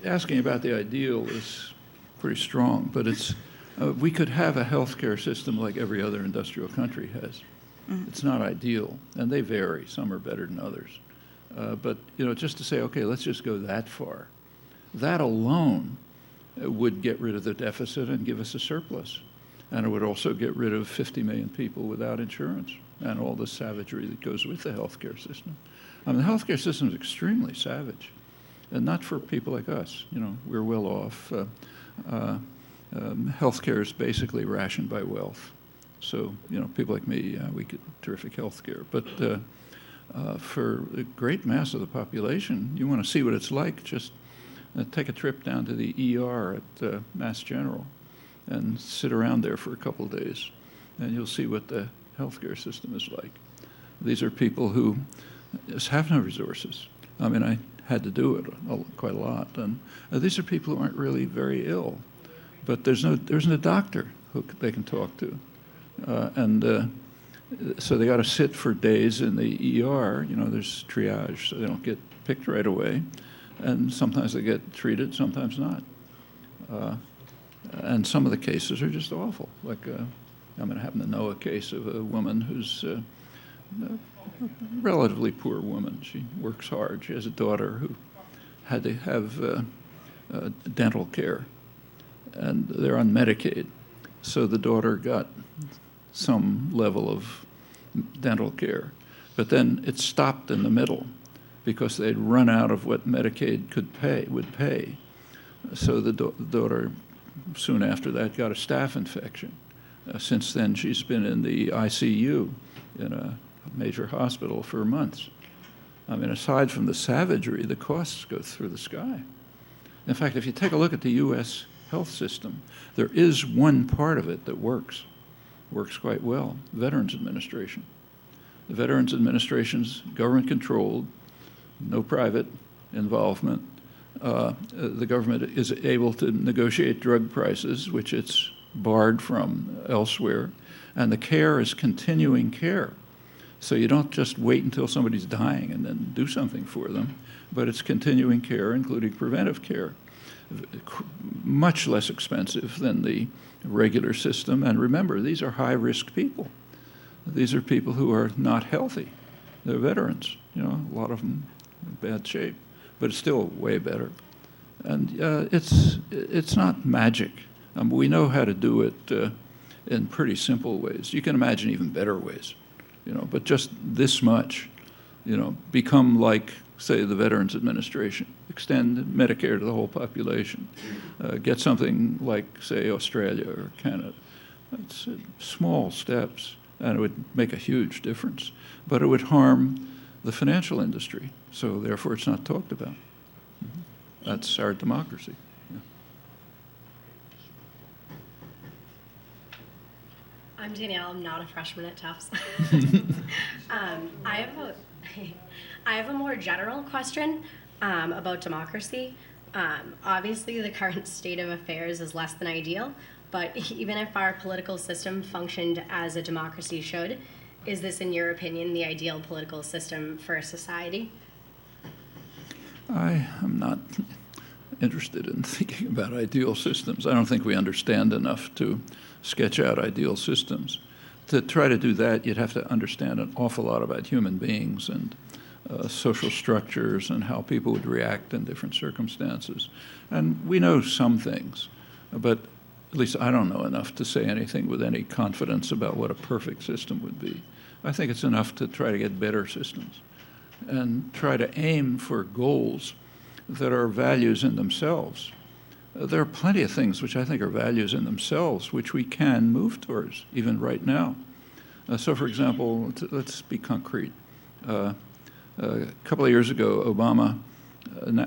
Asking about the ideal is pretty strong, but we could have a healthcare system like every other industrial country has. Mm-hmm. It's not ideal, and they vary. Some are better than others. But just to say, okay, let's just go that far, that alone would get rid of the deficit and give us a surplus. And it would also get rid of 50 million people without insurance and all the savagery that goes with the healthcare system. The healthcare system is extremely savage, and not for people like us. We're well off. Healthcare is basically rationed by wealth. So, people like me, we get terrific healthcare. But For the great mass of the population, you want to see what it's like, just take a trip down to the ER at Mass General and sit around there for a couple of days, and you'll see what the healthcare system is like. These are people who just have no resources. I mean, I had to do it quite a lot, and these are people who aren't really very ill, but there isn't a doctor who they can talk to, so they got to sit for days in the ER. You know, there's triage, so they don't get picked right away, and sometimes they get treated, sometimes not. And some of the cases are just awful. Like, I happen to know a case of a woman who's a relatively poor woman. She works hard. She has a daughter who had to have dental care, and they're on Medicaid. So the daughter got some level of dental care, but then it stopped in the middle because they'd run out of what Medicaid would pay. So the daughter, soon after that, got a staph infection. Since then, she's been in the ICU in a major hospital for months. I mean, aside from the savagery, the costs go through the sky. In fact, if you take a look at the U.S. health system, there is one part of it that works quite well: Veterans Administration. The Veterans Administration's government-controlled, no private involvement. The government is able to negotiate drug prices, which it's barred from elsewhere, and the care is continuing care. So you don't just wait until somebody's dying and then do something for them, but it's continuing care, including preventive care. Much less expensive than the regular system. And remember, these are high-risk people. These are people who are not healthy. They're veterans. You know, a lot of them in bad shape, but it's still way better. And it's not magic. We know how to do it in pretty simple ways. You can imagine even better ways, you know, but just this much, you know, become like, say, the Veterans Administration, extend Medicare to the whole population, get something like, say, Australia or Canada. It's small steps, and it would make a huge difference, but it would harm the financial industry, so therefore it's not talked about. That's our democracy. Yeah. I'm Danielle. I'm not a freshman at Tufts. I have a more general question about democracy. Obviously, the current state of affairs is less than ideal, but even if our political system functioned as a democracy should, is this, in your opinion, the ideal political system for a society? I am not interested in thinking about ideal systems. I don't think we understand enough to sketch out ideal systems. To try to do that, you'd have to understand an awful lot about human beings and social structures and how people would react in different circumstances. And we know some things, but at least I don't know enough to say anything with any confidence about what a perfect system would be. I think it's enough to try to get better systems and try to aim for goals that are values in themselves. There are plenty of things which I think are values in themselves which we can move towards, even right now. So, for example, let's be concrete. A couple of years ago, Obama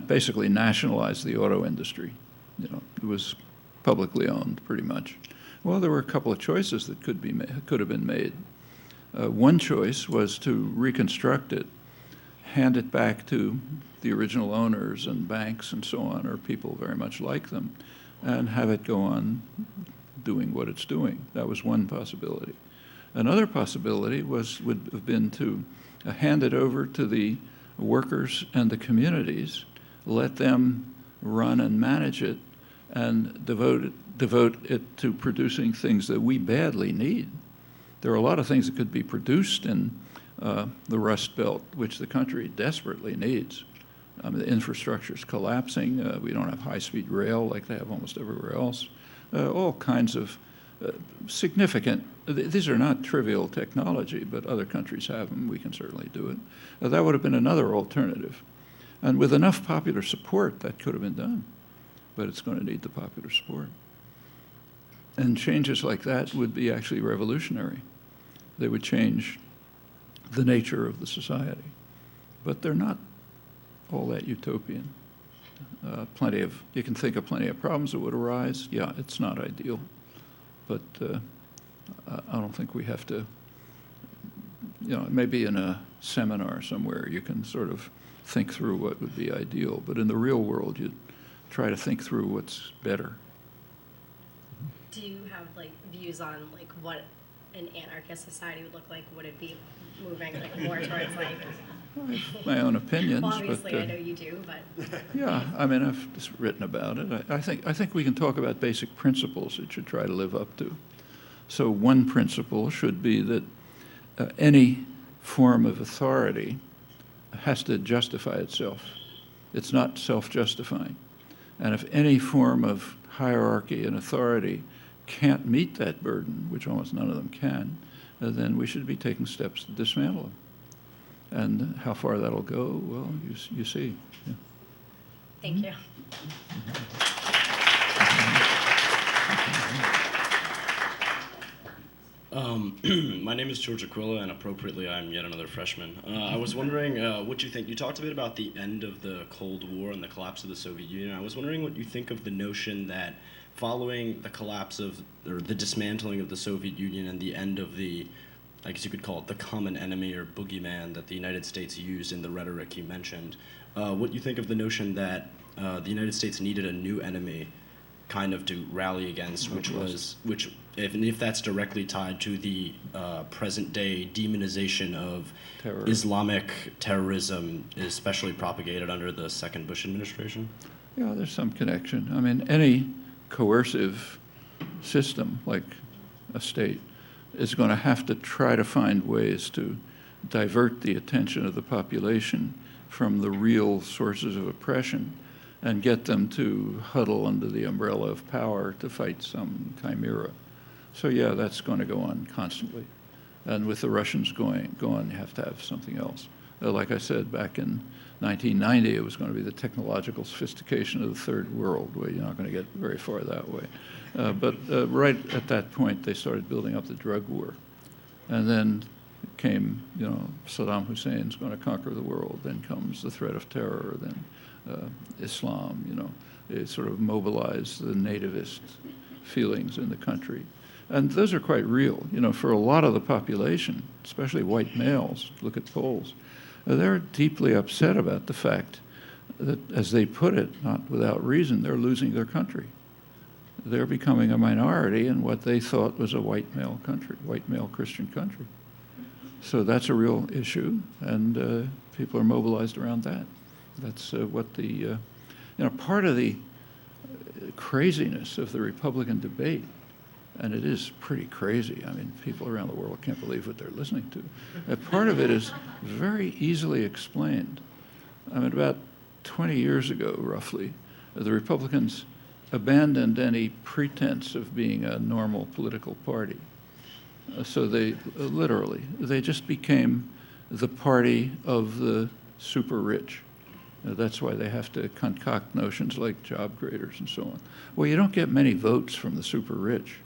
basically nationalized the auto industry. You know, it was publicly owned, pretty much. Well, there were a couple of choices that could have been made. One choice was to reconstruct it, hand it back to the original owners and banks and so on, or people very much like them, and have it go on doing what it's doing. That was one possibility. Another possibility would have been to hand it over to the workers and the communities, let them run and manage it, and devote it to producing things that we badly need. There are a lot of things that could be produced in the Rust Belt, which the country desperately needs. The infrastructure is collapsing. We don't have high-speed rail like they have almost everywhere else. All kinds of significant, these are not trivial technology, but other countries have them. We can certainly do it. That would have been another alternative. And with enough popular support, that could have been done. But it's going to need the popular support. And changes like that would be actually revolutionary. They would change the nature of the society. But they're not all that utopian. You can think of plenty of problems that would arise. Yeah, it's not ideal, but I don't think we have to, maybe in a seminar somewhere you can sort of think through what would be ideal, but in the real world you try to think through what's better. Do you have views on what an anarchist society would look like? Would it be moving more towards My own opinions. Well, obviously, but, I know you do, but yeah, I mean, I've just written about it. I think we can talk about basic principles that you try to live up to. So one principle should be that any form of authority has to justify itself. It's not self-justifying. And if any form of hierarchy and authority can't meet that burden, which almost none of them can, then we should be taking steps to dismantle them. And how far that'll go, well, you see. Yeah. Thank you. My name is George Aquila, and appropriately, I'm yet another freshman. I was wondering what you think. You talked a bit about the end of the Cold War and the collapse of the Soviet Union. I was wondering what you think of the notion that following the collapse or the dismantling of the Soviet Union and the end of the, I guess you could call it the common enemy or boogeyman that the United States used in the rhetoric you mentioned, what you think of the notion that the United States needed a new enemy kind of to rally against, if that's directly tied to the present day demonization of Islamic terrorism, especially propagated under the second Bush administration? Yeah, there's some connection. I mean, any coercive system like a state is going to have to try to find ways to divert the attention of the population from the real sources of oppression and get them to huddle under the umbrella of power to fight some chimera. So yeah, that's going to go on constantly. And with the Russians going, you have to have something else. Like I said, back in 1990, it was going to be the technological sophistication of the third world. Well, you're not going to get very far that way. But right at that point, they started building up the drug war. And then came, Saddam Hussein's going to conquer the world. Then comes the threat of terror, then Islam, it sort of mobilized the nativist feelings in the country. And those are quite real. For a lot of the population, especially white males, look at polls, they're deeply upset about the fact that, as they put it, not without reason, they're losing their country. They're becoming a minority in what they thought was a white male country, white male Christian country. So that's a real issue, and people are mobilized around that. That's what the, part of the craziness of the Republican debate, and it is pretty crazy. I mean, people around the world can't believe what they're listening to. Part of it is very easily explained. I mean, about 20 years ago, roughly, the Republicans abandoned any pretense of being a normal political party. So they they just became the party of the super rich. That's why they have to concoct notions like job creators and so on. Well, you don't get many votes from the super rich.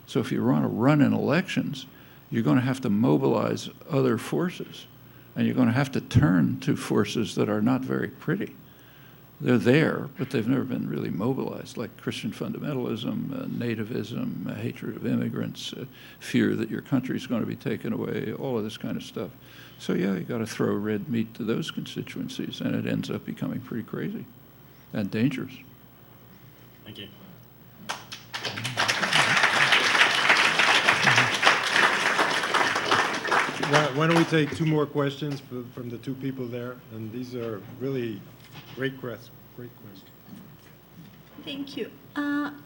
So if you want to run in elections, you're going to have to mobilize other forces. And you're going to have to turn to forces that are not very pretty. They're there, but they've never been really mobilized, like Christian fundamentalism, nativism, hatred of immigrants, fear that your country's going to be taken away, all of this kind of stuff. So yeah, you got to throw red meat to those constituencies, and it ends up becoming pretty crazy and dangerous. Thank you. Why don't we take two more questions from the two people there? And these are really great questions. Thank you.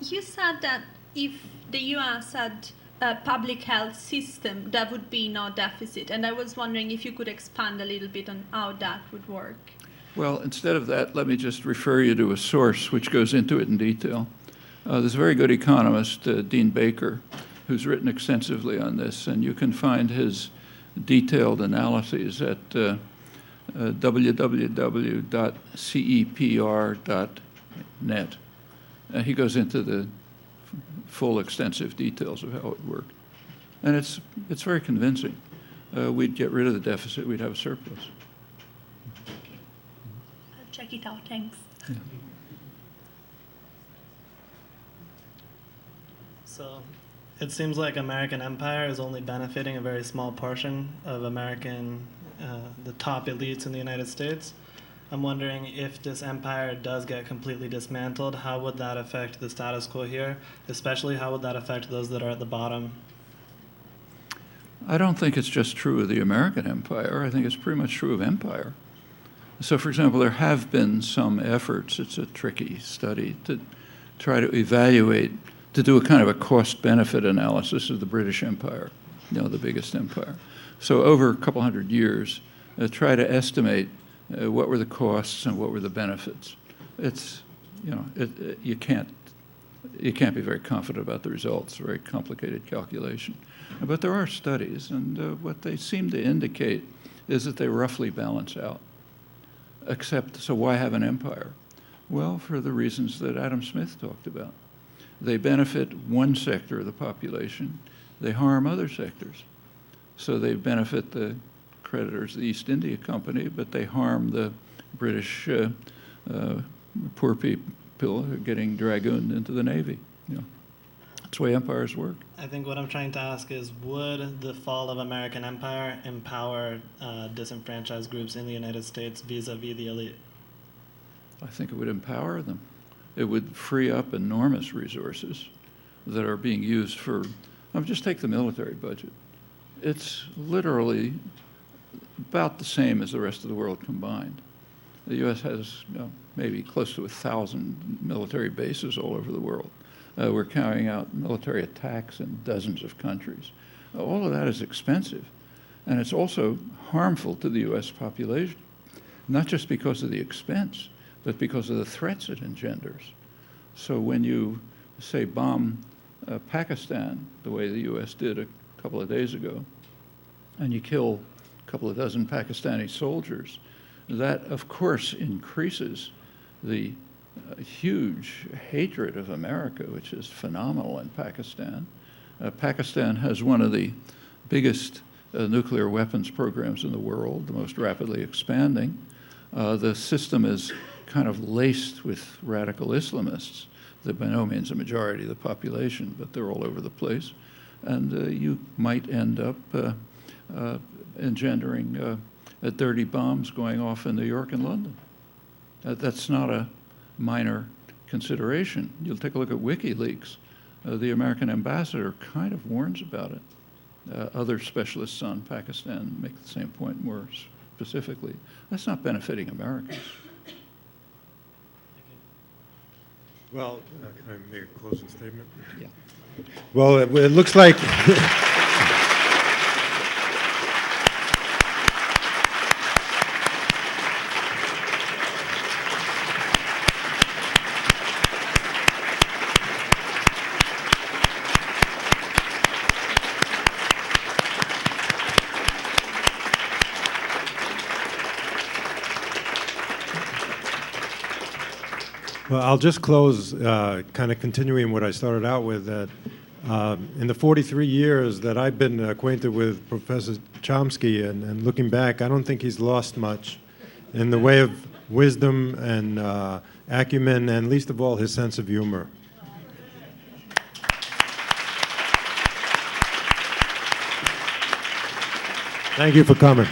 You said that if the U.S. had a public health system, there would be no deficit. And I was wondering if you could expand a little bit on how that would work. Well, instead of that, let me just refer you to a source which goes into it in detail. There's a very good economist, Dean Baker, who's written extensively on this, and you can find his detailed analyses at www.cepr.net. He goes into the full extensive details of how it worked. And it's very convincing. we'd get rid of the deficit, we'd have a surplus. I'll check it out, thanks. Yeah. So it seems like American empire is only benefiting a very small portion of the top elites in the United States. I'm wondering if this empire does get completely dismantled, how would that affect the status quo here? Especially how would that affect those that are at the bottom? I don't think it's just true of the American empire. I think it's pretty much true of empire. So, for example, there have been some efforts, it's a tricky study, to try to evaluate, to do a kind of a cost-benefit analysis of the British Empire, the biggest empire. So over a couple hundred years, try to estimate what were the costs and what were the benefits. It's, you can't be very confident about the results, very complicated calculation. But there are studies, and what they seem to indicate is that they roughly balance out. So why have an empire? Well, for the reasons that Adam Smith talked about. They benefit one sector of the population, they harm other sectors. So they benefit the creditors of the East India Company, but they harm the British poor people who are getting dragooned into the Navy. That's the way empires work. I think what I'm trying to ask is, would the fall of American empire empower disenfranchised groups in the United States vis-a-vis the elite? I think it would empower them. It would free up enormous resources that are being used for, just take the military budget. It's literally about the same as the rest of the world combined. The U.S. has maybe close to 1,000 military bases all over the world. We're carrying out military attacks in dozens of countries. All of that is expensive, and it's also harmful to the U.S. population, not just because of the expense, but because of the threats it engenders. So when you, say, bomb Pakistan, the way the U.S. did a couple of days ago, and you kill a couple of dozen Pakistani soldiers, that, of course, increases the huge hatred of America, which is phenomenal in Pakistan. Pakistan has one of the biggest nuclear weapons programs in the world, the most rapidly expanding. The system is kind of laced with radical Islamists. They're by no means a majority of the population, but they're all over the place. And you might end up engendering dirty bombs going off in New York and London. That's not a minor consideration. You'll take a look at WikiLeaks. The American ambassador kind of warns about it. Other specialists on Pakistan make the same point more specifically. That's not benefiting Americans. Well, can I make a closing statement? Yeah. Well, it looks like... Well, I'll just close, kind of continuing what I started out with, that in the 43 years that I've been acquainted with Professor Chomsky, and looking back, I don't think he's lost much in the way of wisdom and acumen, and least of all, his sense of humor. Thank you for coming.